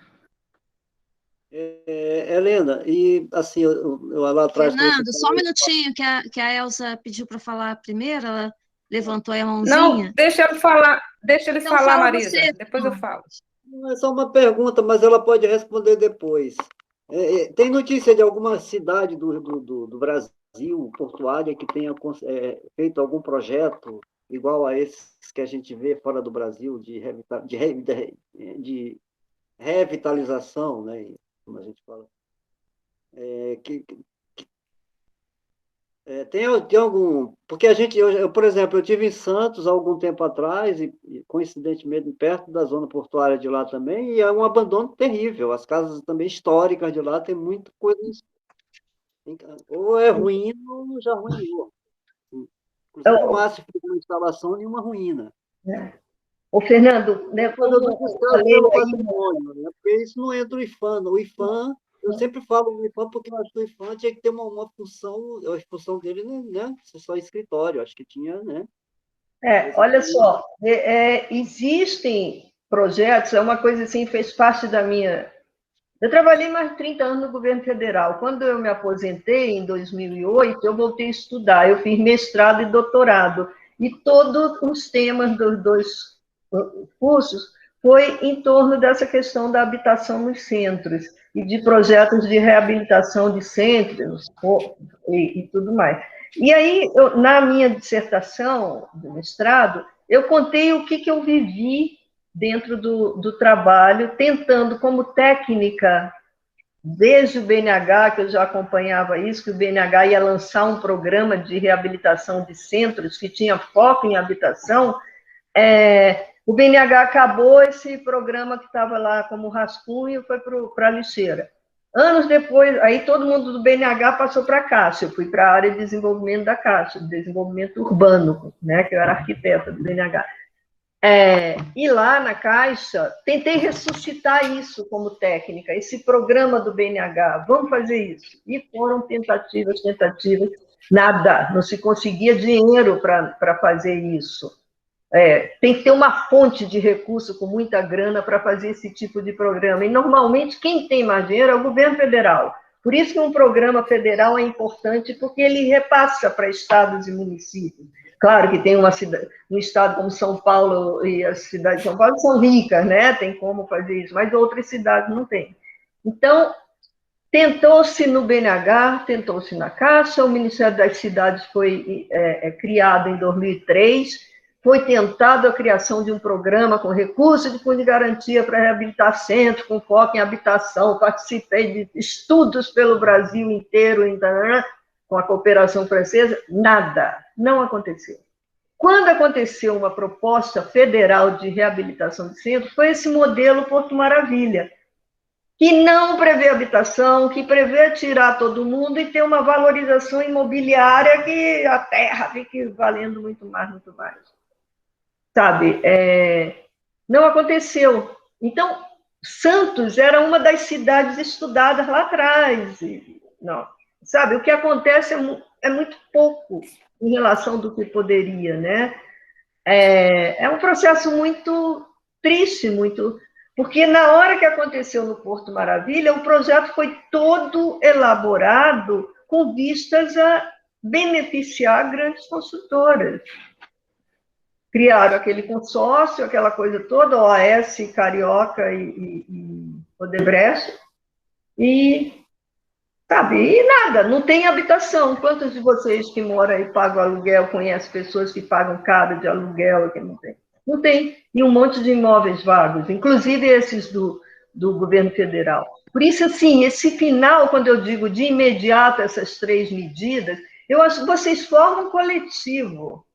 Helena, e assim, eu lá atrás... Fernando, só um minutinho, que a Elza pediu para falar primeiro, ela levantou a mãozinha. Não, deixa ele falar, Então, falar, Marisa, depois eu falo. Não é só uma pergunta, mas ela pode responder depois. Tem notícia de alguma cidade do Brasil, portuária, que tenha feito algum projeto igual a esses que a gente vê fora do Brasil, de revitalização, né? Como a gente fala. Tem algum... Porque por exemplo, eu tive em Santos há algum tempo atrás, e coincidentemente perto da zona portuária de lá também, e é um abandono terrível. As casas também históricas de lá tem muita coisa... Ou é ruína ou já ruinou. Inclusive, o Márcio fez uma instalação em uma ruína. Ô, Fernando, né, Quando eu como não eu falei pelo aí, patrimônio, né? Porque isso não entra o IFAM. O IFAM, eu sempre falo do IFAM porque eu acho que o IFAM tinha que ter uma função, a função dele, né? Ser só escritório, acho que tinha, né? olha só, existem projetos, é uma coisa assim, fez parte da minha... Eu trabalhei mais de 30 anos no governo federal. Quando eu me aposentei, em 2008, eu voltei a estudar. Eu fiz mestrado e doutorado. E todos os temas dos dois cursos foi em torno dessa questão da habitação nos centros e de projetos de reabilitação de centros e tudo mais. E aí, na minha dissertação de mestrado, eu contei o que eu vivi dentro do trabalho, tentando como técnica, desde o BNH, que eu já acompanhava isso, que o BNH ia lançar um programa de reabilitação de centros que tinha foco em habitação, o BNH acabou esse programa que estava lá como rascunho e foi para a lixeira. Anos depois, aí todo mundo do BNH passou para a Caixa, eu fui para a área de desenvolvimento da Caixa, de desenvolvimento urbano, né, que eu era arquiteta do BNH. E lá na Caixa, tentei ressuscitar isso como técnica, esse programa do BNH, vamos fazer isso. E foram tentativas, nada, não se conseguia dinheiro para fazer isso. Tem que ter uma fonte de recurso com muita grana para fazer esse tipo de programa. E, normalmente, quem tem mais dinheiro é o governo federal. Por isso que um programa federal é importante, porque ele repassa para estados e municípios. Claro que tem um estado como São Paulo e a cidade de São Paulo são ricas, né? Tem como fazer isso, mas outras cidades não têm. Então, tentou-se no BNH, tentou-se na Caixa, o Ministério das Cidades foi criado em 2003, foi tentado a criação de um programa com recurso de fundo de garantia para reabilitar centros, com foco em habitação, participei de estudos pelo Brasil inteiro, com a cooperação francesa, nada, não aconteceu. Quando aconteceu uma proposta federal de reabilitação de centros, foi esse modelo Porto Maravilha, que não prevê habitação, que prevê tirar todo mundo e ter uma valorização imobiliária que a terra fique valendo muito mais. Sabe? Não aconteceu. Então, Santos era uma das cidades estudadas lá atrás. Não, sabe? O que acontece é muito pouco em relação do que poderia, né? É um processo muito triste, porque na hora que aconteceu no Porto Maravilha, o projeto foi todo elaborado com vistas a beneficiar grandes construtoras. Criaram aquele consórcio, aquela coisa toda, OAS, Carioca e Odebrecht, sabe, e nada, não tem habitação. Quantos de vocês que moram aí pagam aluguel, conhecem pessoas que pagam caro de aluguel, que não tem? Não tem. E um monte de imóveis vagos, inclusive esses do governo federal. Por isso, assim, esse final, quando eu digo de imediato essas 3 medidas, eu acho que vocês formam um coletivo.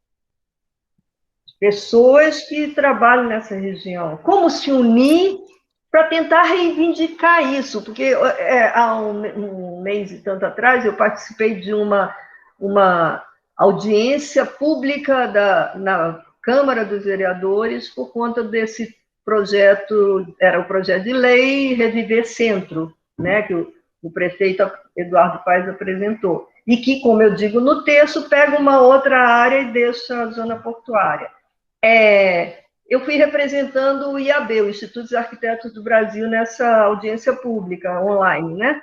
Pessoas que trabalham nessa região. Como se unir para tentar reivindicar isso? Porque há um mês e tanto atrás eu participei de uma audiência pública na Câmara dos Vereadores por conta desse projeto, era o projeto de lei Reviver Centro, né, que o prefeito Eduardo Paes apresentou. E que, como eu digo no texto, pega uma outra área e deixa a zona portuária. Eu fui representando o IAB, o Instituto dos Arquitetos do Brasil, nessa audiência pública online, né?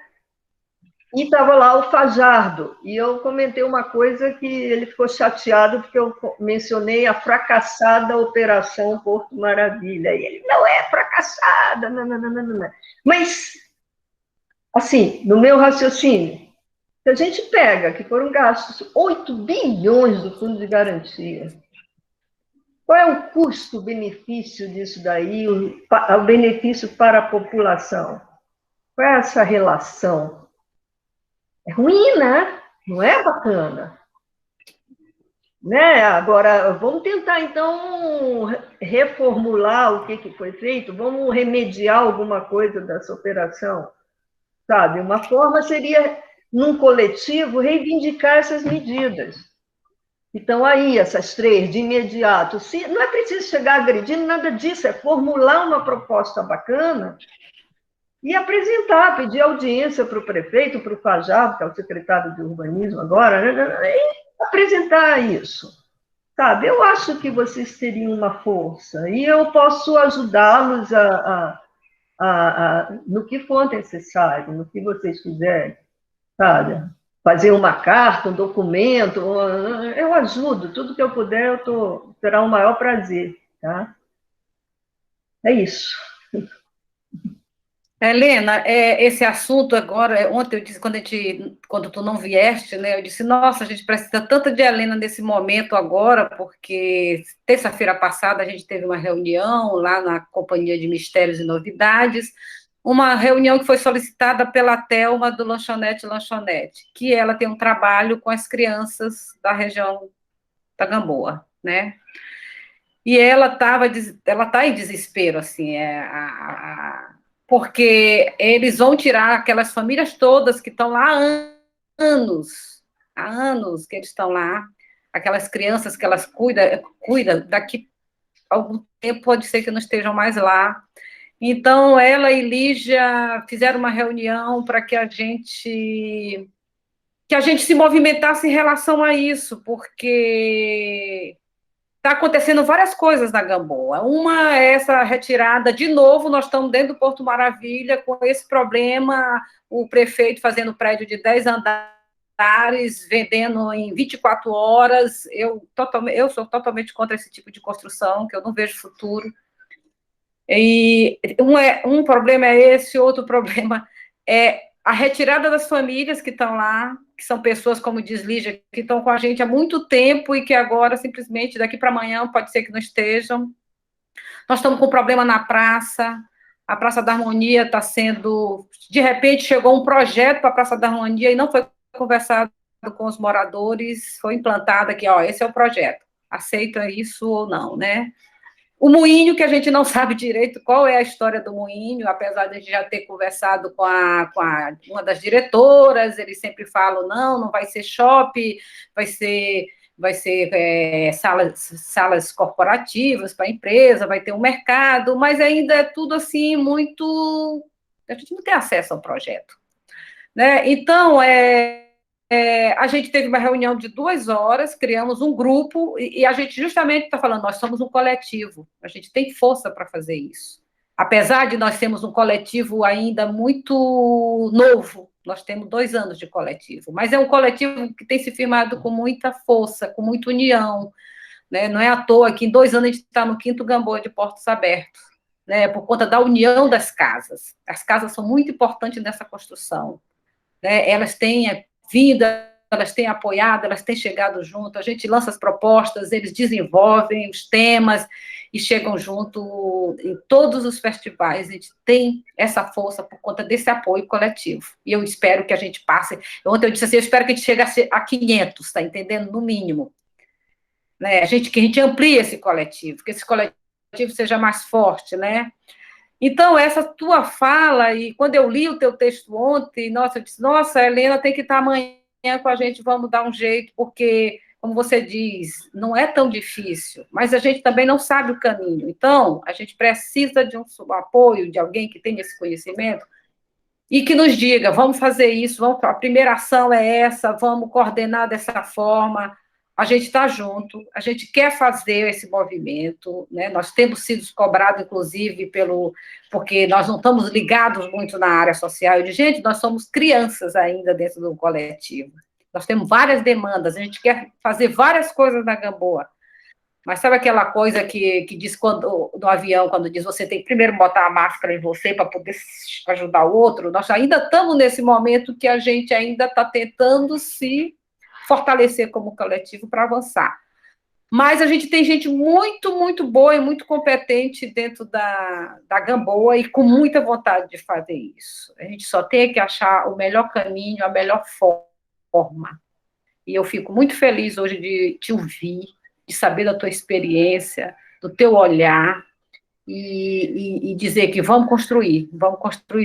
E estava lá o Fajardo, e eu comentei uma coisa que ele ficou chateado, porque eu mencionei a fracassada Operação Porto Maravilha, e ele, não é fracassada, não. Mas, assim, no meu raciocínio, se a gente pega que foram gastos 8 bilhões do Fundo de Garantia, qual é o custo-benefício disso daí, o benefício para a população? Qual é essa relação? É ruim, né? Não é bacana? Né? Agora, vamos tentar, então, reformular o que foi feito, vamos remediar alguma coisa dessa operação, sabe? Uma forma seria, num coletivo, reivindicar essas medidas. Então, aí, essas 3, de imediato, se, não é preciso chegar agredindo, nada disso, é formular uma proposta bacana e apresentar, pedir audiência para o prefeito, para o Fajardo, que é o secretário de urbanismo agora, né? E apresentar isso. Sabe, eu acho que vocês teriam uma força e eu posso ajudá-los no que for necessário, no que vocês quiserem, sabe? Fazer uma carta, um documento, eu ajudo, tudo que eu puder, terá o maior prazer, tá? É isso. Helena, esse assunto agora, ontem eu disse, quando tu não vieste, né, eu disse, nossa, a gente precisa tanto de Helena nesse momento agora, porque terça-feira passada a gente teve uma reunião lá na Companhia de Mistérios e Novidades, uma reunião que foi solicitada pela Thelma do Lanchonete, que ela tem um trabalho com as crianças da região da Gamboa, né? E ela está em desespero, assim, porque eles vão tirar aquelas famílias todas que estão lá há anos que eles estão lá, aquelas crianças que elas cuidam, daqui a algum tempo pode ser que não estejam mais lá. Então, ela e Lígia fizeram uma reunião para que a gente se movimentasse em relação a isso, porque está acontecendo várias coisas na Gamboa. Uma é essa retirada, de novo, nós estamos dentro do Porto Maravilha com esse problema, o prefeito fazendo prédio de 10 andares, vendendo em 24 horas. Eu sou totalmente contra esse tipo de construção, que eu não vejo futuro. E um problema é esse, outro problema é a retirada das famílias que estão lá, que são pessoas, como diz Lígia, que estão com a gente há muito tempo e que agora, simplesmente, daqui para amanhã, pode ser que não estejam. Nós estamos com um problema na praça, a Praça da Harmonia está sendo... De repente, chegou um projeto para a Praça da Harmonia e não foi conversado com os moradores, foi implantado aqui, ó, esse é o projeto, aceita isso ou não, né? O moinho, que a gente não sabe direito qual é a história do moinho, apesar de a gente já ter conversado com uma das diretoras, eles sempre falam, não vai ser shopping, vai ser salas corporativas para a empresa, vai ter um mercado, mas ainda é tudo assim muito... A gente não tem acesso ao projeto, né? Então, a gente teve uma reunião de 2 horas, criamos um grupo, e a gente justamente está falando, nós somos um coletivo, a gente tem força para fazer isso. Apesar de nós sermos um coletivo ainda muito novo, nós temos 2 anos de coletivo, mas é um coletivo que tem se firmado com muita força, com muita união, né? Não é à toa que em 2 anos a gente está no 5º Gamboa de Portos Abertos, né? Por conta da união das casas. As casas são muito importantes nessa construção, né? Elas têm vindo, elas têm apoiado, elas têm chegado junto, a gente lança as propostas, eles desenvolvem os temas e chegam junto em todos os festivais, a gente tem essa força por conta desse apoio coletivo, e eu espero que a gente passe, ontem eu disse assim, eu espero que a gente chegue a 500, tá entendendo? No mínimo, né? Que a gente amplie esse coletivo, que esse coletivo seja mais forte, né? Então, essa tua fala, e quando eu li o teu texto ontem, nossa, eu disse, nossa, a Helena tem que estar amanhã com a gente, vamos dar um jeito, porque, como você diz, não é tão difícil, mas a gente também não sabe o caminho. Então, a gente precisa de um apoio, de alguém que tenha esse conhecimento, e que nos diga, vamos fazer isso, a primeira ação é essa, vamos coordenar dessa forma. A gente está junto, a gente quer fazer esse movimento, né? Nós temos sido cobrados, inclusive, porque nós não estamos ligados muito na área social. Eu digo, gente, nós somos crianças ainda dentro do coletivo. Nós temos várias demandas, a gente quer fazer várias coisas na Gamboa. Mas sabe aquela coisa que diz no avião, quando diz você tem que primeiro botar a máscara em você para poder ajudar o outro? Nós ainda estamos nesse momento que a gente ainda está tentando se fortalecer como coletivo para avançar. Mas a gente tem gente muito, muito boa e muito competente dentro da Gamboa e com muita vontade de fazer isso. A gente só tem que achar o melhor caminho, a melhor forma, E eu fico muito feliz hoje de te ouvir, de saber da tua experiência, do teu olhar, e dizer que vamos construir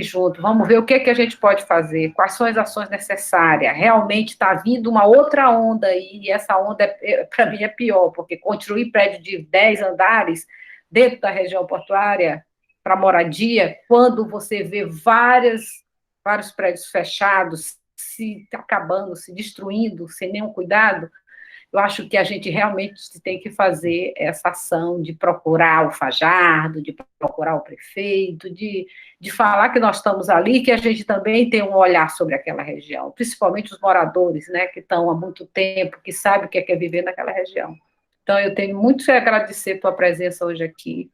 junto, vamos ver o que a gente pode fazer, quais são as ações necessárias. Realmente está vindo uma outra onda aí, e essa onda, para mim, é pior, porque construir prédio de 10 andares dentro da região portuária para moradia, quando você vê vários prédios fechados, se acabando, se destruindo, sem nenhum cuidado, eu acho que a gente realmente tem que fazer essa ação de procurar o Fajardo, de procurar o prefeito, de falar que nós estamos ali, que a gente também tem um olhar sobre aquela região, principalmente os moradores, né, que estão há muito tempo, que sabem o que é viver naquela região. Então, eu tenho muito a agradecer a tua presença hoje aqui,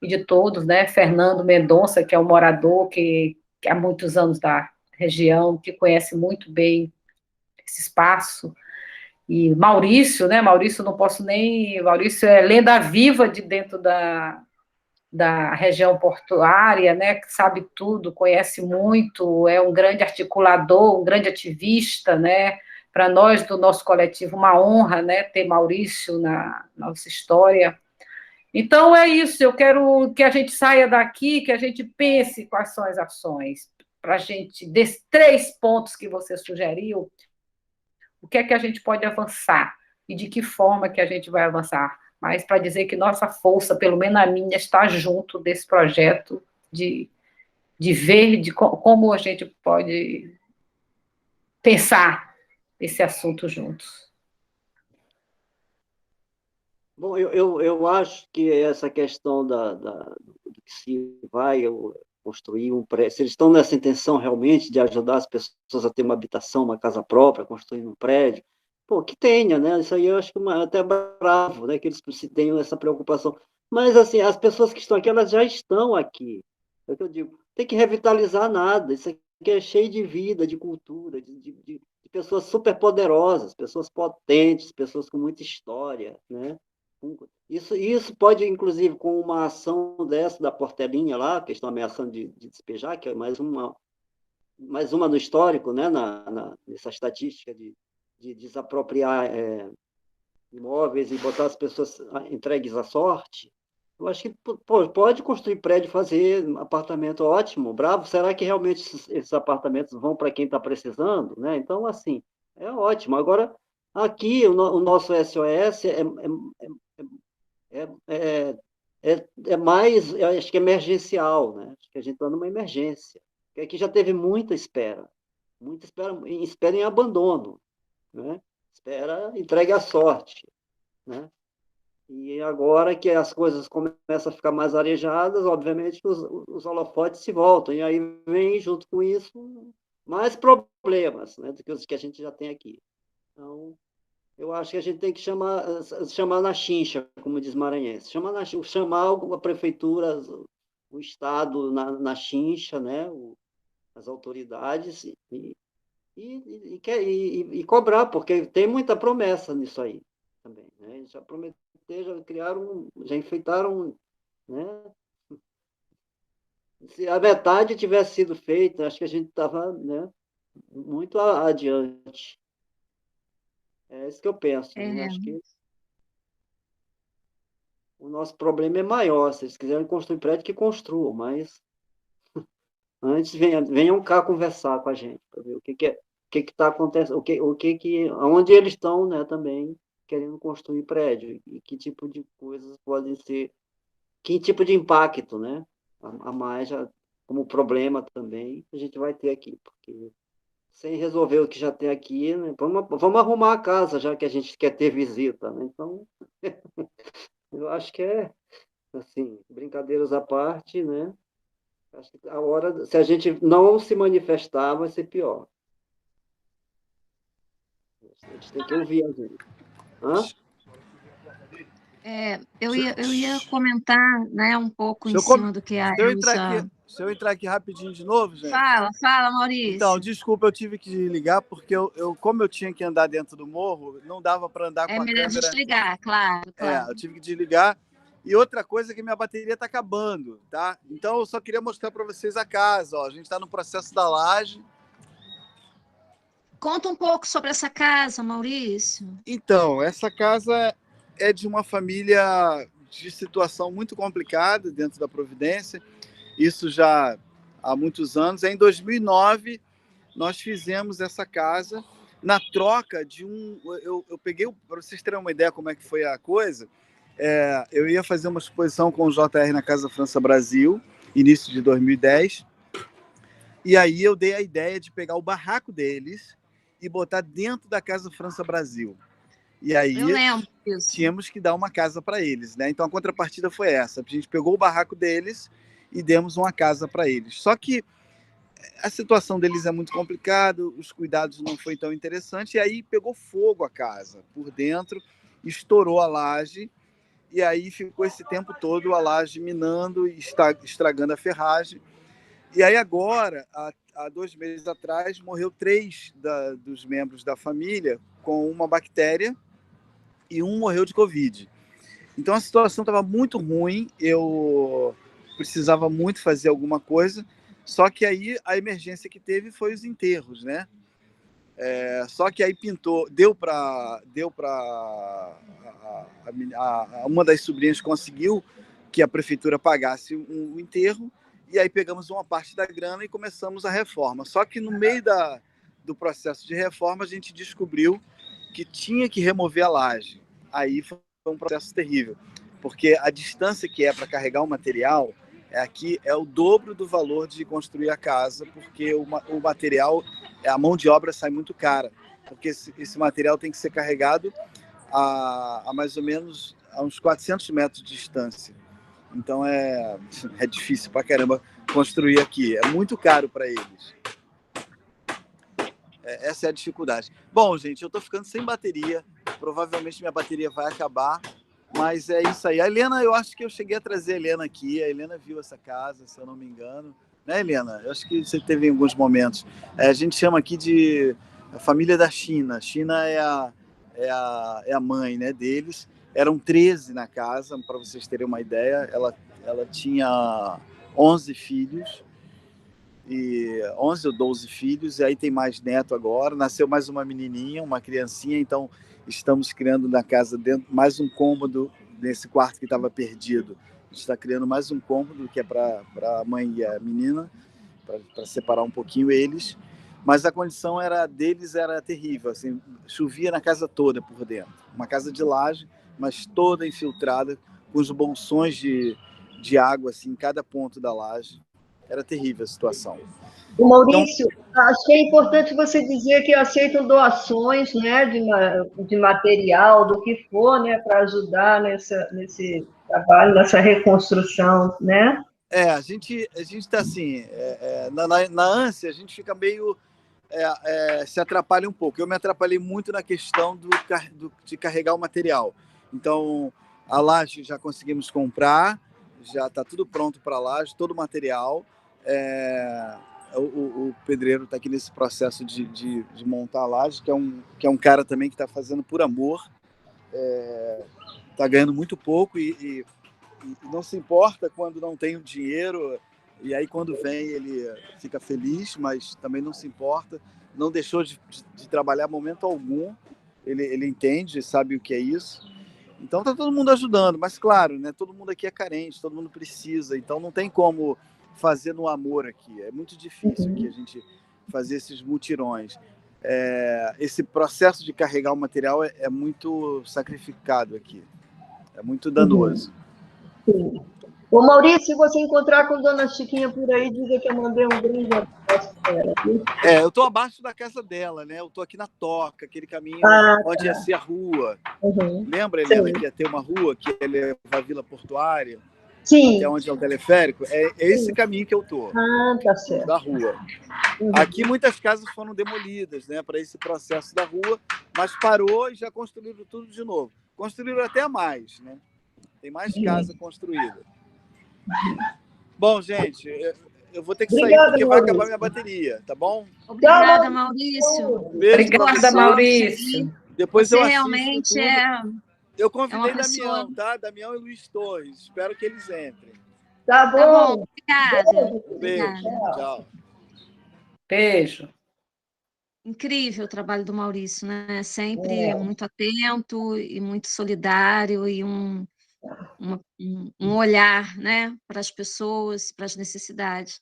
e de todos, né, Fernando Mendonça, que é um morador que há muitos anos da região, que conhece muito bem esse espaço, e Maurício, né? Maurício Maurício é lenda viva de dentro da região portuária, né? Que sabe tudo, conhece muito, é um grande articulador, um grande ativista, né? Para nós, do nosso coletivo, uma honra, né? Ter Maurício na nossa história. Então, é isso, eu quero que a gente saia daqui, que a gente pense quais são as ações, para a gente, desses 3 pontos que você sugeriu, o que é que a gente pode avançar e de que forma que a gente vai avançar, mas para dizer que nossa força, pelo menos a minha, está junto desse projeto de ver como a gente pode pensar esse assunto juntos. Bom, eu acho que essa questão do que se vai construir um prédio, se eles estão nessa intenção realmente de ajudar as pessoas a ter uma habitação, uma casa própria, construir um prédio, pô, que tenha, né? Isso aí eu acho que até bravo, né? Que eles tenham essa preocupação. Mas, assim, as pessoas que estão aqui, elas já estão aqui. É o que eu digo, tem que revitalizar nada. Isso aqui é cheio de vida, de cultura, de pessoas super poderosas, pessoas potentes, pessoas com muita história, né? Isso pode, inclusive, com uma ação dessa da Portelinha lá, que estão ameaçando de despejar, que é mais uma no histórico, né, nessa estatística de desapropriar imóveis e botar as pessoas entregues à sorte. Eu acho que pode construir prédio, fazer apartamento ótimo, bravo. Será que realmente esses apartamentos vão para quem está precisando? Né? Então, assim, é ótimo. Agora, aqui, o nosso SOS é mais, eu acho que emergencial, né? Acho que a gente está numa emergência. Porque aqui já teve muita espera em abandono, né? Espera, entregue à sorte, né? E agora que as coisas começam a ficar mais arejadas, obviamente os holofotes se voltam, e aí vem junto com isso mais problemas, né, do que os que a gente já tem aqui. Então, eu acho que a gente tem que chamar na chincha, como diz Maranhense, chamar a prefeitura, o Estado na chincha, né, as autoridades, e cobrar, porque tem muita promessa nisso aí também, né? Já prometeram, já criaram, já enfeitaram, né? Se a metade tivesse sido feita, acho que a gente estava, né, muito adiante. É isso que eu penso, né? Acho que o nosso problema é maior. Se eles quiserem construir prédio, que construam, mas antes venham cá conversar com a gente, para ver o que está acontecendo, onde eles estão, né, também querendo construir prédio, e que tipo de coisas podem ser, que tipo de impacto, né, a mais, como problema também, a gente vai ter aqui, porque sem resolver o que já tem aqui, né, vamos arrumar a casa, já que a gente quer ter visita, né, então, eu acho que assim, brincadeiras à parte, né, acho que a hora, se a gente não se manifestar, vai ser pior. A gente tem que ouvir a gente. Hã? Eu ia comentar, né, um pouco em cima do que a Elza... Se eu entrar aqui rapidinho de novo, gente. Fala, Maurício. Então, desculpa, eu tive que desligar, porque como eu tinha que andar dentro do morro, não dava para andar com a câmera. É melhor desligar, claro. Eu tive que desligar. E outra coisa é que minha bateria está acabando, tá? Então, eu só queria mostrar para vocês a casa. Ó. A gente está no processo da laje. Conta um pouco sobre essa casa, Maurício. Então, essa casa é de uma família de situação muito complicada dentro da Providência, isso já há muitos anos. Em 2009, nós fizemos essa casa na troca de um... Eu peguei, para vocês terem uma ideia como é que foi a coisa, eu ia fazer uma exposição com o JR na Casa França Brasil, início de 2010, e aí eu dei a ideia de pegar o barraco deles e botar dentro da Casa França Brasil. E aí Eu lembro disso. tínhamos que dar uma casa para eles, né? Então a contrapartida foi essa. A gente pegou o barraco deles e demos uma casa para eles. Só que a situação deles é muito complicada, os cuidados não foi tão interessante, e aí pegou fogo a casa por dentro, estourou a laje, e aí ficou esse tempo todo a laje minando e estragando a ferragem. E aí agora, há 2 meses atrás, morreu 3 dos membros da família com uma bactéria e um morreu de Covid. Então a situação estava muito ruim, eu precisava muito fazer alguma coisa, só que aí a emergência que teve foi os enterros, né? Só que aí deu para uma das sobrinhas conseguiu que a prefeitura pagasse um enterro, e aí pegamos uma parte da grana e começamos a reforma. Só que no meio do processo de reforma a gente descobriu que tinha que remover a laje. Aí foi um processo terrível, porque a distância que é para carregar o material aqui é o dobro do valor de construir a casa, porque o material, a mão de obra sai muito cara, porque esse material tem que ser carregado a mais ou menos a uns 400 metros de distância. Então é difícil pra caramba construir aqui, é muito caro para eles. Essa é a dificuldade. Bom, gente, eu estou ficando sem bateria, provavelmente minha bateria vai acabar, mas é isso aí. A Helena, eu acho que eu cheguei a trazer a Helena aqui, a Helena viu essa casa, se eu não me engano. Né, Helena? Eu acho que você teve em alguns momentos. A gente chama aqui de a família da China. A China é a mãe, né, deles. Eram 13 na casa, para vocês terem uma ideia. Ela tinha 11 filhos, e 11 ou 12 filhos, e aí tem mais neto agora. Nasceu mais uma menininha, uma criancinha, então estamos criando na casa dentro mais um cômodo nesse quarto que estava perdido. A gente está criando mais um cômodo que é para a mãe e a menina, para separar um pouquinho eles. Mas a condição deles era terrível, assim, chovia na casa toda por dentro. Uma casa de laje, mas toda infiltrada, com os bolsões de água assim, em cada ponto da laje. Era terrível a situação. O Maurício, acho que é importante você dizer que aceitam doações, né, de material, do que for, né, para ajudar nesse trabalho, nessa reconstrução, né? A gente está assim, na ânsia, a gente fica meio... se atrapalha um pouco. Eu me atrapalhei muito na questão de carregar o material. Então, a laje já conseguimos comprar, já está tudo pronto para a laje, todo o material. O pedreiro está aqui nesse processo de montar a laje, que é um cara também que está fazendo por amor. Está ganhando muito pouco e não se importa quando não tem o dinheiro, e aí quando vem ele fica feliz, mas também não se importa, não deixou de trabalhar momento algum, ele entende, sabe o que é isso. Então está todo mundo ajudando, mas claro, né, todo mundo aqui é carente, todo mundo precisa, então não tem como fazer no amor aqui, é muito difícil aqui a gente fazer esses mutirões. Esse processo de carregar o material é muito sacrificado aqui, é muito danoso. Sim. Ô, Maurício, se você encontrar com Dona Chiquinha por aí, diga que eu mandei um grande abraço para ela. Eu estou abaixo da casa dela, né? Eu estou aqui na Toca, aquele caminho onde ia ser a rua. Lembra, Helena, que ia ter uma rua que ia levar a Vila Portuária? Sim. Até onde é o teleférico? É esse caminho que eu estou. Tá certo. Da rua. Aqui muitas casas foram demolidas, né? Para esse processo da rua, mas parou e já construíram tudo de novo. Construíram até mais, né? Tem mais casa construída. Bom, gente, eu vou ter que sair porque vai acabar minha bateria, tá bom? Obrigada, Maurício. Beijo. Obrigada, Maurício. Depois você eu assisto realmente tudo. Eu convidei Damião, tá? Damião e Luiz Torres. Espero que eles entrem. Tá bom. Obrigada. Beijo. Tchau. Beijo. incrível o trabalho do Maurício, né? Sempre muito atento e muito solidário e um olhar, né, para as pessoas, para as necessidades.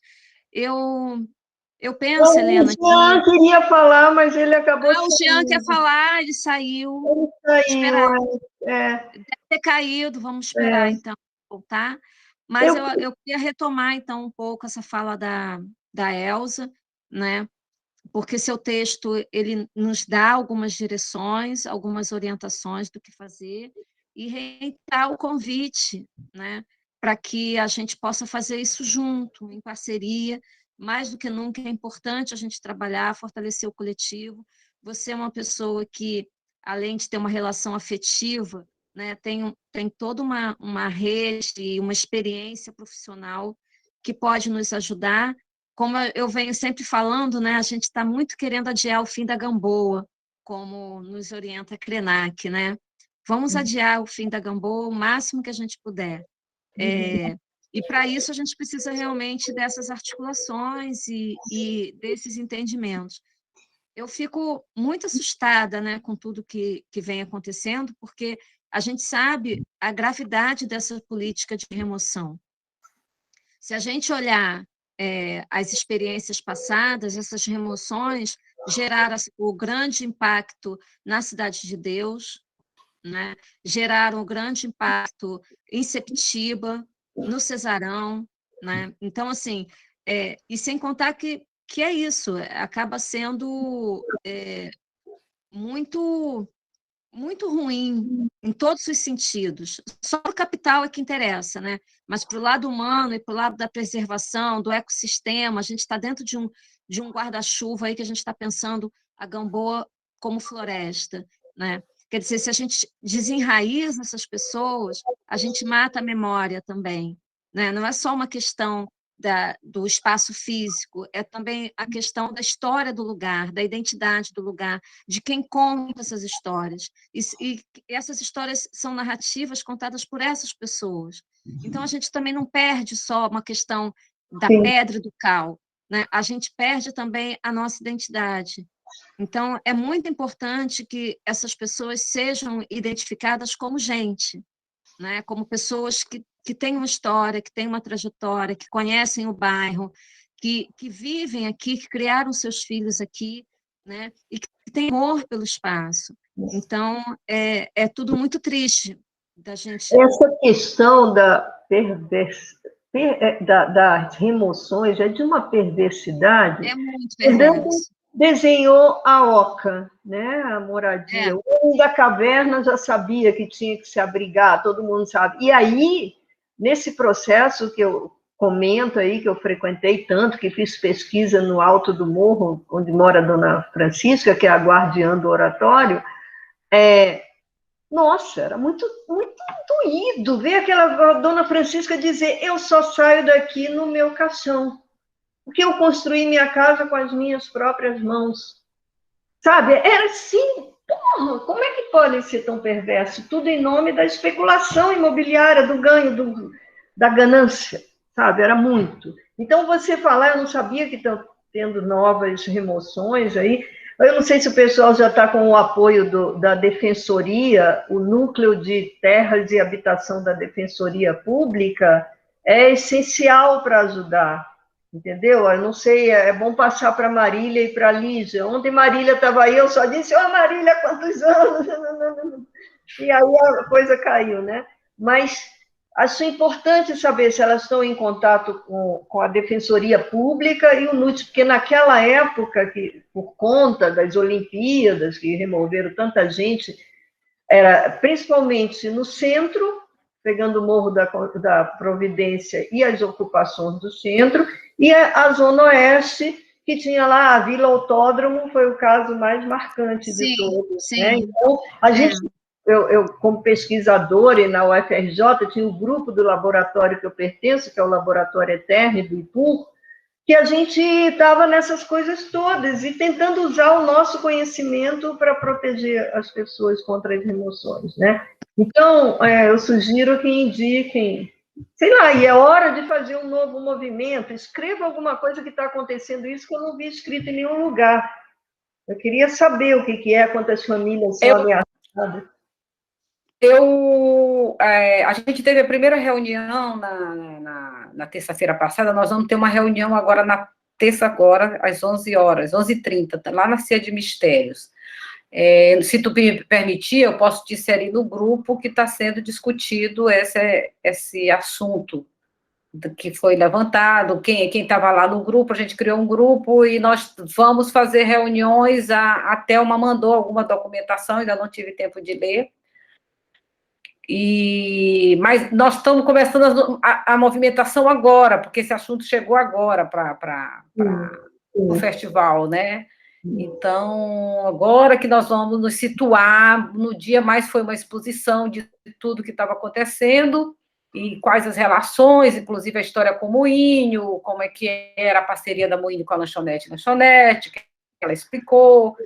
Eu penso, Helena, que... O Jean queria falar, mas ele acabou o Jean quer falar, ele saiu. Esperar. Deve ter caído, vamos esperar, então, voltar. Mas eu queria retomar, então, um pouco essa fala da Elza, né? Porque seu texto ele nos dá algumas direções, algumas orientações do que fazer, e reiterar o convite, né, para que a gente possa fazer isso junto, em parceria. Mais do que nunca é importante a gente trabalhar, fortalecer o coletivo. Você é uma pessoa que, além de ter uma relação afetiva, né, tem toda uma rede e uma experiência profissional que pode nos ajudar. Como eu venho sempre falando, né, a gente está muito querendo adiar o fim da Gamboa, como nos orienta a Krenak, né? Vamos adiar o fim da Gamboa o máximo que a gente puder. E para isso a gente precisa realmente dessas articulações e desses entendimentos. Eu fico muito assustada, né, com tudo que vem acontecendo, porque a gente sabe a gravidade dessa política de remoção. Se a gente olhar as experiências passadas, essas remoções geraram o grande impacto na Cidade de Deus, né? Geraram o grande impacto em Septiba, no Cesarão, né? Então, assim, e sem contar que é isso, acaba sendo muito muito ruim em todos os sentidos. Só o capital é que interessa, né? Mas para o lado humano e para o lado da preservação, do ecossistema, a gente está dentro de um guarda-chuva aí que a gente está pensando a Gamboa como floresta, né? Quer dizer, se a gente desenraiza essas pessoas, a gente mata a memória também, né? Não é só uma questão do espaço físico, é também a questão da história do lugar, da identidade do lugar, de quem conta essas histórias. E essas histórias são narrativas contadas por essas pessoas. Então, a gente também não perde só uma questão da pedra e do cal, né? A gente perde também a nossa identidade. Então, é muito importante que essas pessoas sejam identificadas como gente, né? Como pessoas que têm uma história, que têm uma trajetória, que conhecem o bairro, que vivem aqui, que criaram seus filhos aqui, né? E que têm amor pelo espaço. Então, é tudo muito triste da gente... Essa questão das remoções é de uma perversidade. É muito perverso. Desenhou a Oca, né? A moradia. O homem da caverna já sabia que tinha que se abrigar, todo mundo sabe. E aí, nesse processo que eu comento aí, que eu frequentei tanto, que fiz pesquisa no alto do morro, onde mora a Dona Francisca, que é a guardiã do oratório, nossa, era muito, muito doído ver aquela Dona Francisca dizer: eu só saio daqui no meu caixão, porque eu construí minha casa com as minhas próprias mãos. Sabe? Era assim, porra, como é que podem ser tão perversos? Tudo em nome da especulação imobiliária, do ganho, da ganância, sabe? Era muito. Então, você falar, eu não sabia que estão tendo novas remoções aí. Eu não sei se o pessoal já está com o apoio da Defensoria, o Núcleo de Terras e Habitação da Defensoria Pública é essencial para ajudar, entendeu? Eu não sei, é bom passar para a Marília e para a Lígia. Ontem Marília estava aí, eu só disse: ô Marília, quantos anos? E aí a coisa caiu, né? Mas acho importante saber se elas estão em contato com a Defensoria Pública e o NUT, porque naquela época, que, por conta das Olimpíadas, que removeram tanta gente, era principalmente no centro, pegando o Morro da Providência e as ocupações do centro, e a Zona Oeste, que tinha lá a Vila Autódromo, foi o caso mais marcante de todos. Né? Então, a gente... Eu, como pesquisadora, e na UFRJ, tinha um grupo do laboratório que eu pertenço, que é o Laboratório Eterno do IPUR, que a gente estava nessas coisas todas e tentando usar o nosso conhecimento para proteger as pessoas contra as remoções, né? Então, eu sugiro que indiquem, sei lá, e é hora de fazer um novo movimento, escreva alguma coisa que está acontecendo, isso que eu não vi escrito em nenhum lugar. Eu queria saber o que é, quantas famílias são ameaçadas. A gente teve a primeira reunião na terça-feira passada, nós vamos ter uma reunião agora na terça, agora, às 11 horas, 11h30, lá na CIA de Mistérios. Se tu me permitir, eu posso te inserir no grupo que está sendo discutido esse assunto que foi levantado, quem estava lá no grupo, a gente criou um grupo e nós vamos fazer reuniões, a Thelma mandou alguma documentação, ainda não tive tempo de ler, mas nós estamos começando a movimentação agora, porque esse assunto chegou agora para o festival, né? Então, agora que nós vamos nos situar, no dia mais foi uma exposição de tudo que estava acontecendo, e quais as relações, inclusive a história com o Moinho, como é que era a parceria da Moinho com a lanchonete, que ela explicou.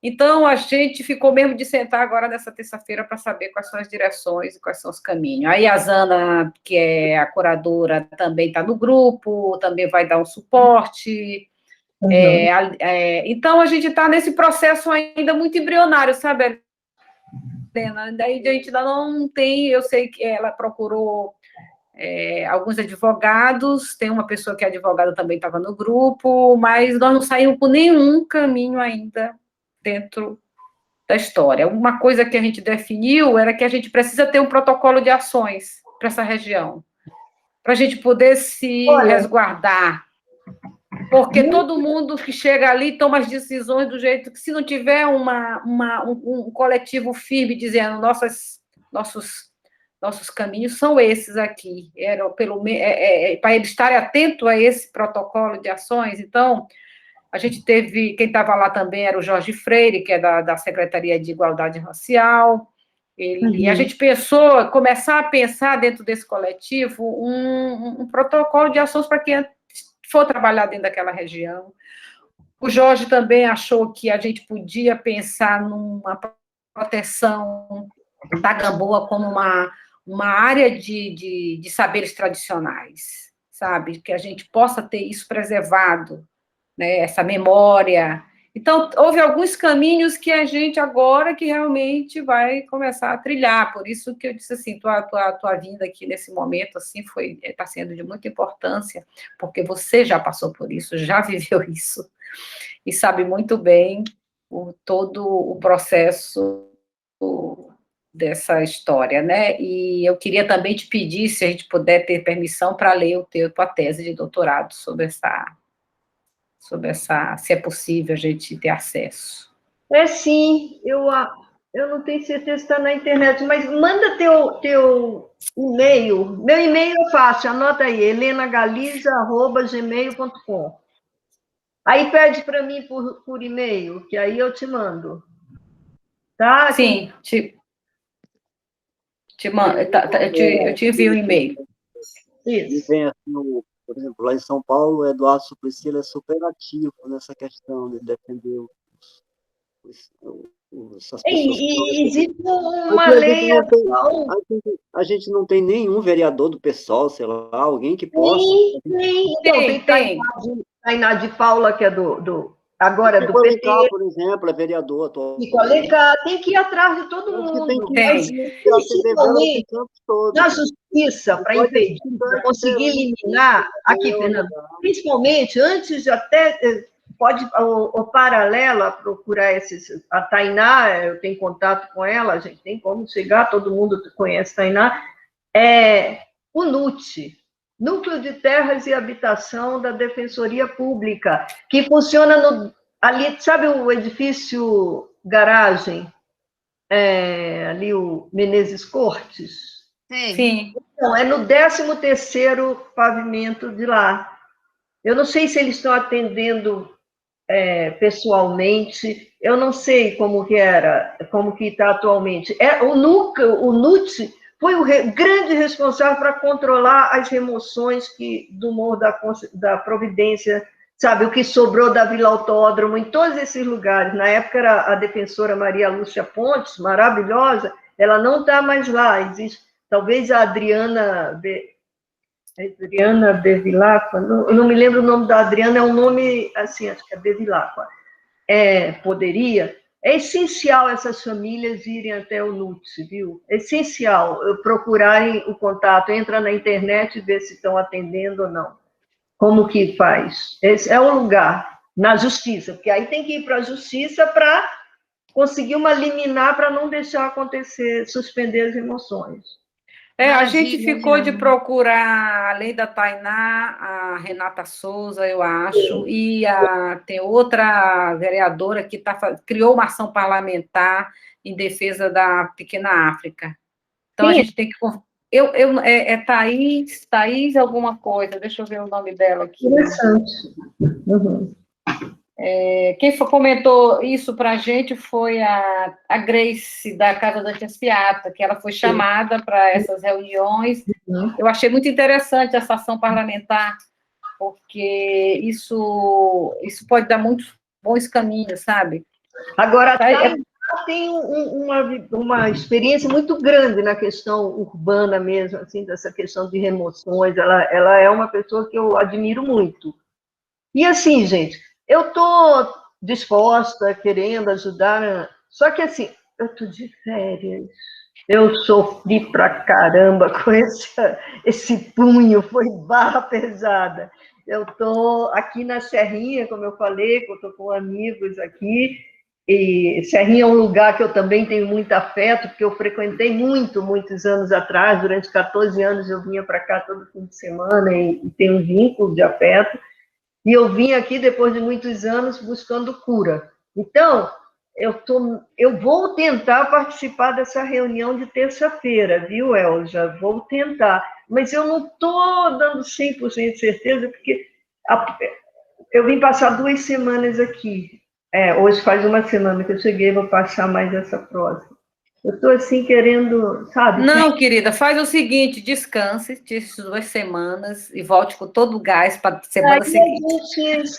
Então, a gente ficou mesmo de sentar agora nessa terça-feira para saber quais são as direções e quais são os caminhos. Aí a Zana, que é a curadora, também está no grupo, também vai dar um suporte. Então, a gente está nesse processo ainda muito embrionário, sabe, Helena? Daí a gente ainda não tem, eu sei que ela procurou alguns advogados, tem uma pessoa que é advogada também estava no grupo, mas nós não saímos por nenhum caminho ainda dentro da história. Uma coisa que a gente definiu era que a gente precisa ter um protocolo de ações para essa região, para a gente poder se resguardar, porque todo mundo que chega ali toma as decisões do jeito que, se não tiver um coletivo firme dizendo nossos caminhos são esses aqui, para eles estarem atentos a esse protocolo de ações. Então, a gente teve, quem estava lá também era o Jorge Freire, que é da Secretaria de Igualdade Racial, e a gente começar a pensar dentro desse coletivo um protocolo de ações para quem for trabalhar dentro daquela região. O Jorge também achou que a gente podia pensar numa proteção da Gamboa como uma área de saberes tradicionais, sabe? Que a gente possa ter isso preservado, né? Essa memória. Então, houve alguns caminhos que a gente agora que realmente vai começar a trilhar, por isso que eu disse assim, tua vinda aqui nesse momento, assim, está sendo de muita importância, porque você já passou por isso, já viveu isso, e sabe muito bem todo o processo dessa história, né? E eu queria também te pedir, se a gente puder ter permissão para ler tua tese de doutorado sobre essa, se é possível a gente ter acesso. Sim, eu não tenho certeza se está na internet, mas manda teu e-mail. Meu e-mail é fácil, anota aí, helenagaliza@gmail.com. Aí pede para mim por e-mail, que aí eu te mando. Tá? Sim, eu te envio um e-mail. Isso. Por exemplo, lá em São Paulo, o Eduardo Suplicy é super ativo nessa questão de defender essas pessoas. E existe uma lei atual. A gente não tem nenhum vereador do PSOL, sei lá, alguém que possa. Tem Tainá de Paula, que é agora é do PT. Por exemplo, é vereador atual. Tem que ir atrás de todo mundo. Principalmente na justiça, para impedir, para conseguir eliminar, aqui, Fernando, principalmente antes de até, pode, o Paralela, procurar a Tainá, eu tenho contato com ela, a gente tem como chegar, todo mundo conhece a Tainá, o NUT, Núcleo de Terras e Habitação da Defensoria Pública, que funciona ali, sabe o edifício garagem, ali o Menezes Cortes? Sim. Então, é no 13º pavimento de lá. Eu não sei se eles estão atendendo pessoalmente, eu não sei como que está atualmente. O NUT foi o grande responsável para controlar as remoções do Morro da Providência, sabe, o que sobrou da Vila Autódromo, em todos esses lugares. Na época era a defensora Maria Lúcia Pontes, maravilhosa, ela não está mais lá, existe, talvez a Adriana Bevilacqua, eu não me lembro o nome da Adriana, é um nome, assim, acho que é Bevilacqua. poderia, é essencial essas famílias irem até o NUTS, viu? É essencial procurarem o contato, entra na internet e ver se estão atendendo ou não. Como que faz? Esse é o lugar, na justiça, porque aí tem que ir para a justiça para conseguir uma liminar para não deixar acontecer, suspender as emoções. A gente ficou de procurar, além da Tainá, a Renata Souza, eu acho, e tem outra vereadora que criou uma ação parlamentar em defesa da pequena África. Então, a gente tem que... Thaís alguma coisa, deixa eu ver o nome dela aqui. Interessante. Uhum. Quem comentou isso para a gente foi a Grace, da Casa da Tia Ciata, que ela foi chamada para essas reuniões. Eu achei muito interessante essa ação parlamentar, porque isso pode dar muitos bons caminhos, sabe? Agora, ela tem uma experiência muito grande na questão urbana mesmo, assim, dessa questão de remoções. Ela é uma pessoa que eu admiro muito. E assim, gente, eu estou disposta, querendo ajudar, só que assim, eu estou de férias, eu sofri pra caramba com esse punho, foi barra pesada. Eu estou aqui na Serrinha, como eu falei, eu estou com amigos aqui, e Serrinha é um lugar que eu também tenho muito afeto, porque eu frequentei muitos anos atrás, durante 14 anos eu vinha para cá todo fim de semana e tenho um vínculo de afeto. E eu vim aqui, depois de muitos anos, buscando cura. Então, eu vou tentar participar dessa reunião de terça-feira, viu, Elza? Vou tentar. Mas eu não estou dando 100% de certeza, porque eu vim passar 2 semanas aqui. Hoje faz 1 semana que eu cheguei, vou passar mais essa próxima. Eu estou assim querendo, sabe? Não, querida, faz o seguinte, descanse essas 2 semanas e volte com todo o gás para a semana seguinte.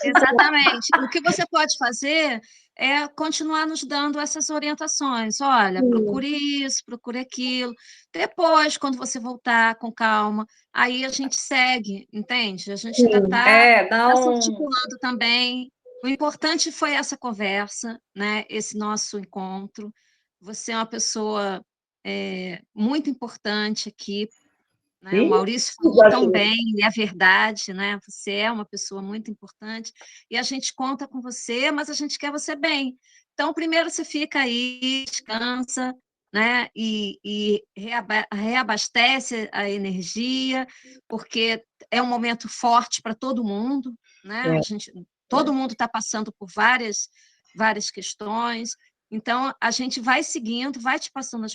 Exatamente. O que você pode fazer é continuar nos dando essas orientações. Olha, procure isso, procure aquilo. Depois, quando você voltar com calma, aí a gente segue, entende? A gente ainda está se articulando também. O importante foi essa conversa, né? Esse nosso encontro. Você é uma pessoa muito importante aqui, né? O Maurício falou tão bem, e é verdade, né? Você é uma pessoa muito importante, e a gente conta com você, mas a gente quer você bem. Então, primeiro você fica aí, descansa, né? E reabastece a energia, porque é um momento forte para todo mundo, né? Todo mundo está passando por várias questões. Então, a gente vai seguindo, vai te passando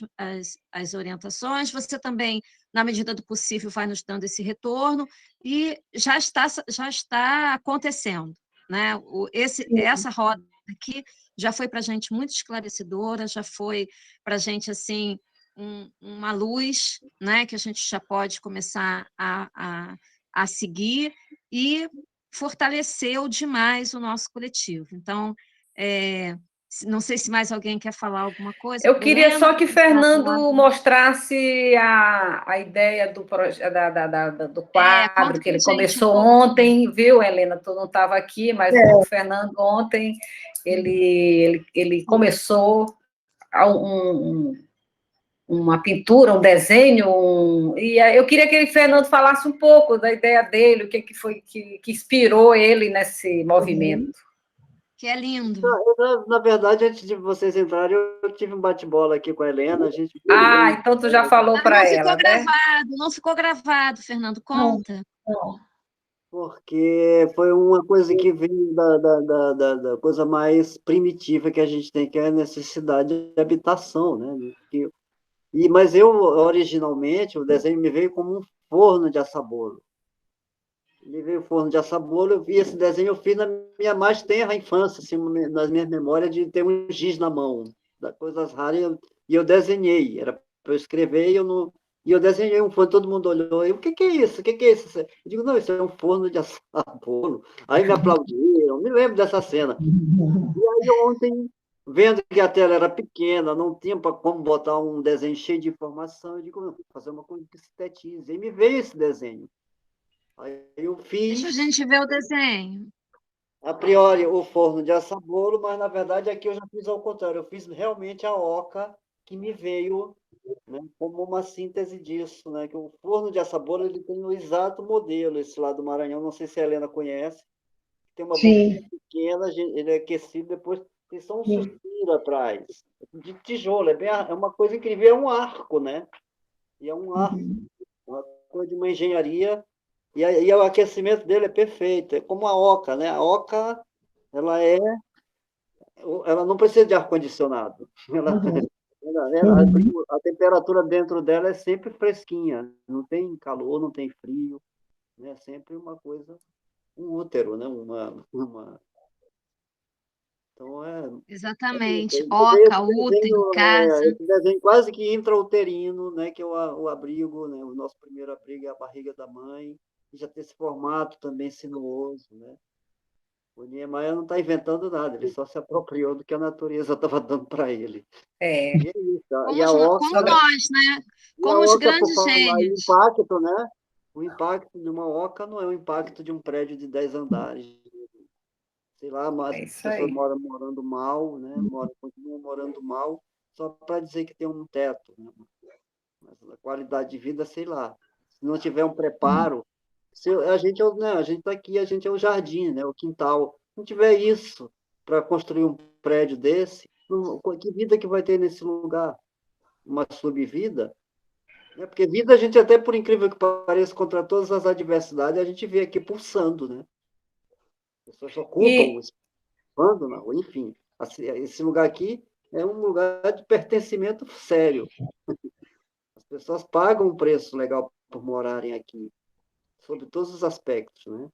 as orientações, você também, na medida do possível, vai nos dando esse retorno, e já está acontecendo, né? Essa roda aqui já foi para a gente muito esclarecedora, já foi para a gente, assim, uma luz, né? Que a gente já pode começar a seguir, e fortaleceu demais o nosso coletivo. Então, não sei se mais alguém quer falar alguma coisa. Eu queria só que Fernando mostrasse a ideia do quadro, que ele começou ontem, viu, Helena? Tu não estava aqui, mas o Fernando ontem, ele começou uma pintura, um desenho, e eu queria que o Fernando falasse um pouco da ideia dele, o que foi que inspirou ele nesse movimento. Que é lindo. Na verdade, antes de vocês entrarem, eu tive um bate-bola aqui com a Helena. Então tu já falou para ela, né? Não ficou gravado, Fernando, conta. Porque foi uma coisa que veio da coisa mais primitiva que a gente tem, que é a necessidade de habitação, né? Mas originalmente, o desenho me veio como um forno de assabolo. Me veio o forno de assabolo, e esse desenho eu fiz na minha mais tenra infância, assim, nas minhas memórias, de ter um giz na mão, coisas raras, e eu desenhei, era para eu escrever, e eu desenhei um forno, todo mundo olhou, e o que é isso? O que é isso? Eu digo, não, isso é um forno de assabolo. Aí me aplaudiram, me lembro dessa cena. E aí ontem, vendo que a tela era pequena, não tinha como botar um desenho cheio de informação, eu digo, não, vou fazer uma coisa que sintetize. E me veio esse desenho. Aí eu fiz... Deixa a gente ver o desenho. a priori o forno de assabolo, mas na verdade aqui eu já fiz ao contrário, eu fiz realmente a oca que me veio, né, como uma síntese disso, né, que o forno de assabolo ele tem o exato modelo, esse lá do Maranhão, não sei se a Helena conhece, tem uma boquinha Sim, pequena, ele é aquecido, depois tem só um sim. suspiro atrás, de tijolo, é uma coisa incrível, é um arco, né, e é um arco, Uhum. uma coisa de uma engenharia, e o aquecimento dele é perfeito, é como a oca, né, a oca, ela é ela não precisa de ar-condicionado. Uhum. Uhum. A temperatura dentro dela é sempre fresquinha, não tem calor, não tem frio, né? É sempre uma coisa, um útero, né? Então, é isso. Exatamente. Esse Oca, útero, desenho, casa. esse desenho quase que intrauterino, né? Que é o abrigo, né? O nosso primeiro abrigo é a barriga da mãe, e já tem esse formato também sinuoso, né? O Niemeyer não está inventando nada, ele só se apropriou do que a natureza estava dando para ele. É, E é isso. Como, E a como oca, nós, né? e a Como os oca, por grandes falar em gênios. impacto, né? O impacto de uma oca não é o impacto de um prédio de 10 andares. Sei lá, mas é as isso pessoas aí. morando mal, né? Continuam morando mal, só para dizer que tem um teto, né? Mas a qualidade de vida, sei lá. Se não tiver um preparo, a gente né, a gente está aqui, a gente é o jardim, né, o quintal. Se não tiver isso para construir um prédio desse, que vida que vai ter nesse lugar? Uma subvida? Né? Porque vida a gente até, por incrível que pareça, contra todas as adversidades, a gente vê aqui pulsando, né? As pessoas ocupam o E, espaço, não, enfim. Esse lugar aqui é um lugar de pertencimento sério. As pessoas pagam um preço legal por morarem aqui, sob todos os aspectos, né?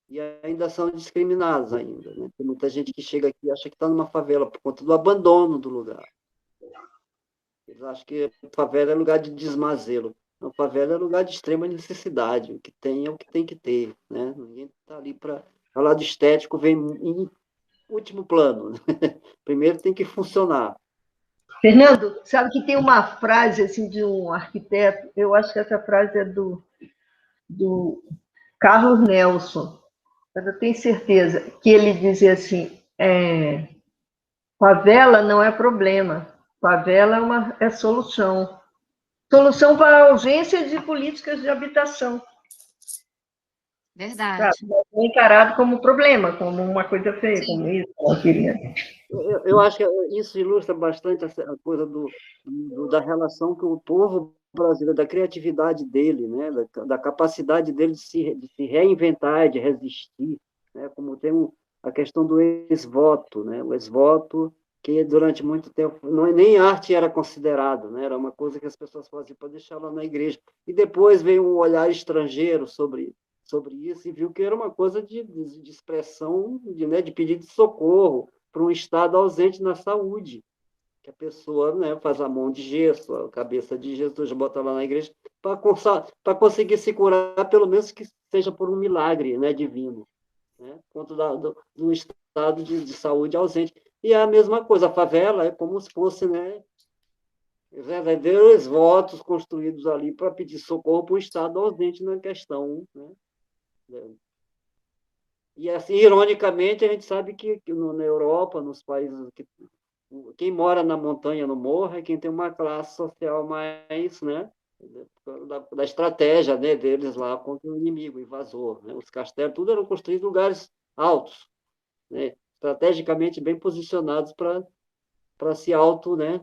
E ainda são discriminados ainda, né? Tem muita gente que chega aqui e acha que está numa favela por conta do abandono do lugar. Eles acham que favela é lugar de desmazelo. Não, favela é lugar de extrema necessidade. O que tem é o que tem que ter, né? Ninguém está ali para falar de estético, vem em último plano. Primeiro tem que funcionar. Fernando, sabe que tem uma frase assim de um arquiteto, eu acho que essa frase é do Carlos Nelson, mas eu tenho certeza que ele dizia assim: favela não é problema, favela é solução. Solução para a ausência de políticas de habitação. Sabe? Verdade. Não é encarado como problema, como uma coisa feia, Sim. como isso, eu queria. Eu acho que isso ilustra bastante a coisa da relação que o povo brasileiro, da criatividade dele, né? Da capacidade dele de se reinventar, de resistir, né? Como tem a questão do ex-voto, né? O ex-voto, que durante muito tempo nem arte era considerado, né? Era uma coisa que as pessoas faziam para deixar lá na igreja. E depois veio um olhar estrangeiro sobre isso e viu que era uma coisa de expressão, né? De pedido de socorro para um estado ausente na saúde, que a pessoa, né, faz a mão de gesso, a cabeça de Jesus, bota lá na igreja, para conseguir se curar, pelo menos que seja por um milagre, né, divino, né, quanto do estado de saúde ausente. E é a mesma coisa, a favela é como se fosse, né, verdadeiros votos construídos ali para pedir socorro para um estado ausente na questão, né. E assim, ironicamente, a gente sabe que na Europa, nos países que quem mora na montanha, no morro, é quem tem uma classe social mais, né, da estratégia, né, deles lá contra o inimigo, o invasor. Né? Os castelos, tudo eram construídos em lugares altos, né, estrategicamente bem posicionados para se auto, né?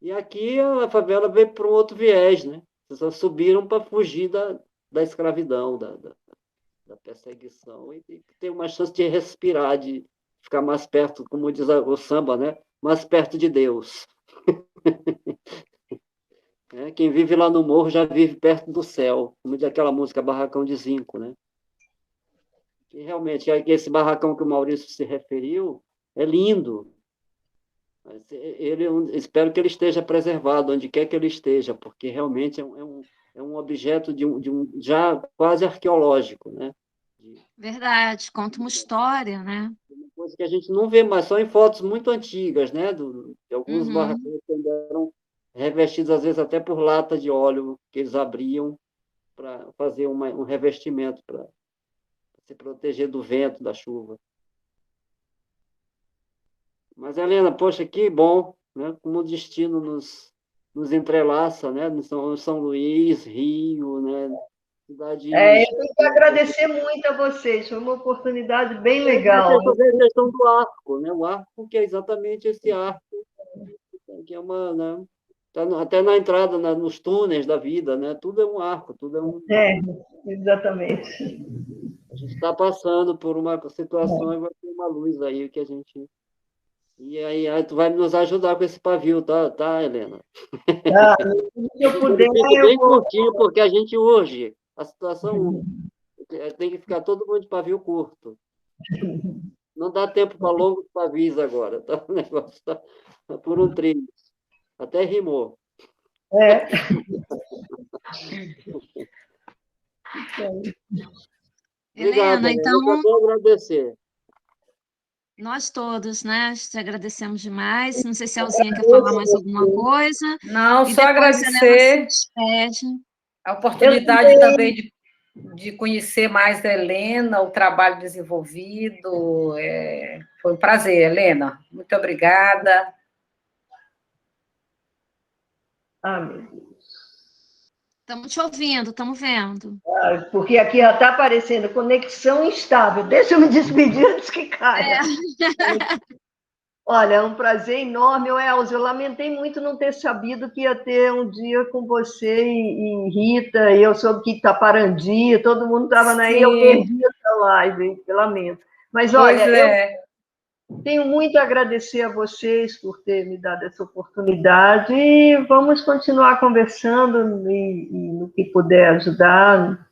E aqui a favela veio para um outro viés, né? As pessoas subiram para fugir da escravidão, da perseguição, e ter uma chance de respirar, de ficar mais perto, como diz o samba, né? Mais perto de Deus. Quem vive lá no morro já vive perto do céu, como diz aquela música Barracão de Zinco, né? E realmente, esse barracão que o Maurício se referiu é lindo. Espero que ele esteja preservado, onde quer que ele esteja, porque realmente é um objeto de um já quase arqueológico, né? Verdade. Conta uma história, né? Uma coisa que a gente não vê mais, só em fotos muito antigas, né? De alguns Uhum. barracões que ainda eram revestidos, às vezes, até por lata de óleo que eles abriam para fazer um revestimento para se proteger do vento, da chuva. Mas, Helena, poxa, que bom, né? Como o destino nos entrelaça, né? São Luís, Rio, né? Cidades... Eu tenho que agradecer muito a vocês, foi uma oportunidade bem legal. A questão do arco, né? O arco, que é exatamente esse arco, que é uma, né? Até na entrada, nos túneis da vida, né? Tudo é um arco, tudo é um... Exatamente. A gente está passando por uma situação e vai ter uma luz aí que a gente... E aí tu vai nos ajudar com esse pavio, tá, Helena? Se eu puder, bem curtinho, porque a gente urge. A situação tem que ficar todo mundo de pavio curto. Não dá tempo para longos pavios agora. Tá? O negócio está por um trilho. Até rimou. Obrigado, Helena, então... Eu vou agradecer. Nós todos, né? Te agradecemos demais. Não sei se a Elzinha quer falar mais alguma coisa. Não, só agradecer a oportunidade também de conhecer mais a Helena, o trabalho desenvolvido. Foi um prazer, Helena. Muito obrigada. Meu Deus. Estamos te ouvindo, estamos vendo. Porque aqui já está aparecendo conexão instável. Deixa eu me despedir antes que caia. Olha, é um prazer enorme. Elza, eu lamentei muito não ter sabido que ia ter um dia com você e Rita, e eu soube que Itaparandi, todo mundo estava aí, eu perdi essa live, eu lamento. Mas, olha, eu tenho muito a agradecer a vocês por ter me dado essa oportunidade e vamos continuar conversando e no que puder ajudar.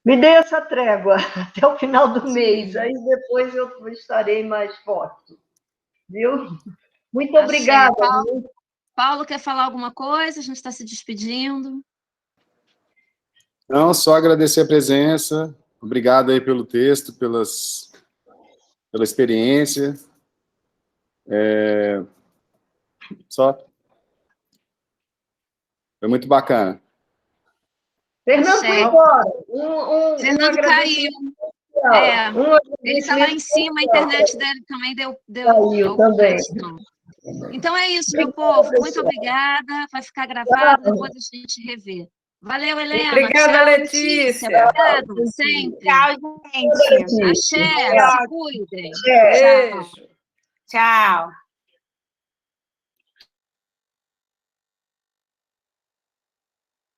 Me dê essa trégua até o final do mês, aí depois eu estarei mais forte. Viu? Muito obrigada. Paulo quer falar alguma coisa? A gente está se despedindo. Não, só agradecer a presença. Obrigado aí pelo texto, pela experiência. Só. Foi muito bacana. Fernando foi embora. Fernando caiu. Ele está lá em cima, a internet dele também deu também. Então é isso, meu povo. Muito obrigada. Vai ficar gravado, depois a gente revê. Valeu, Helena. Obrigada, tchau, Letícia. Obrigado, sempre. Tchau, gente. Axé, se cuidem. Beijo. Tchau.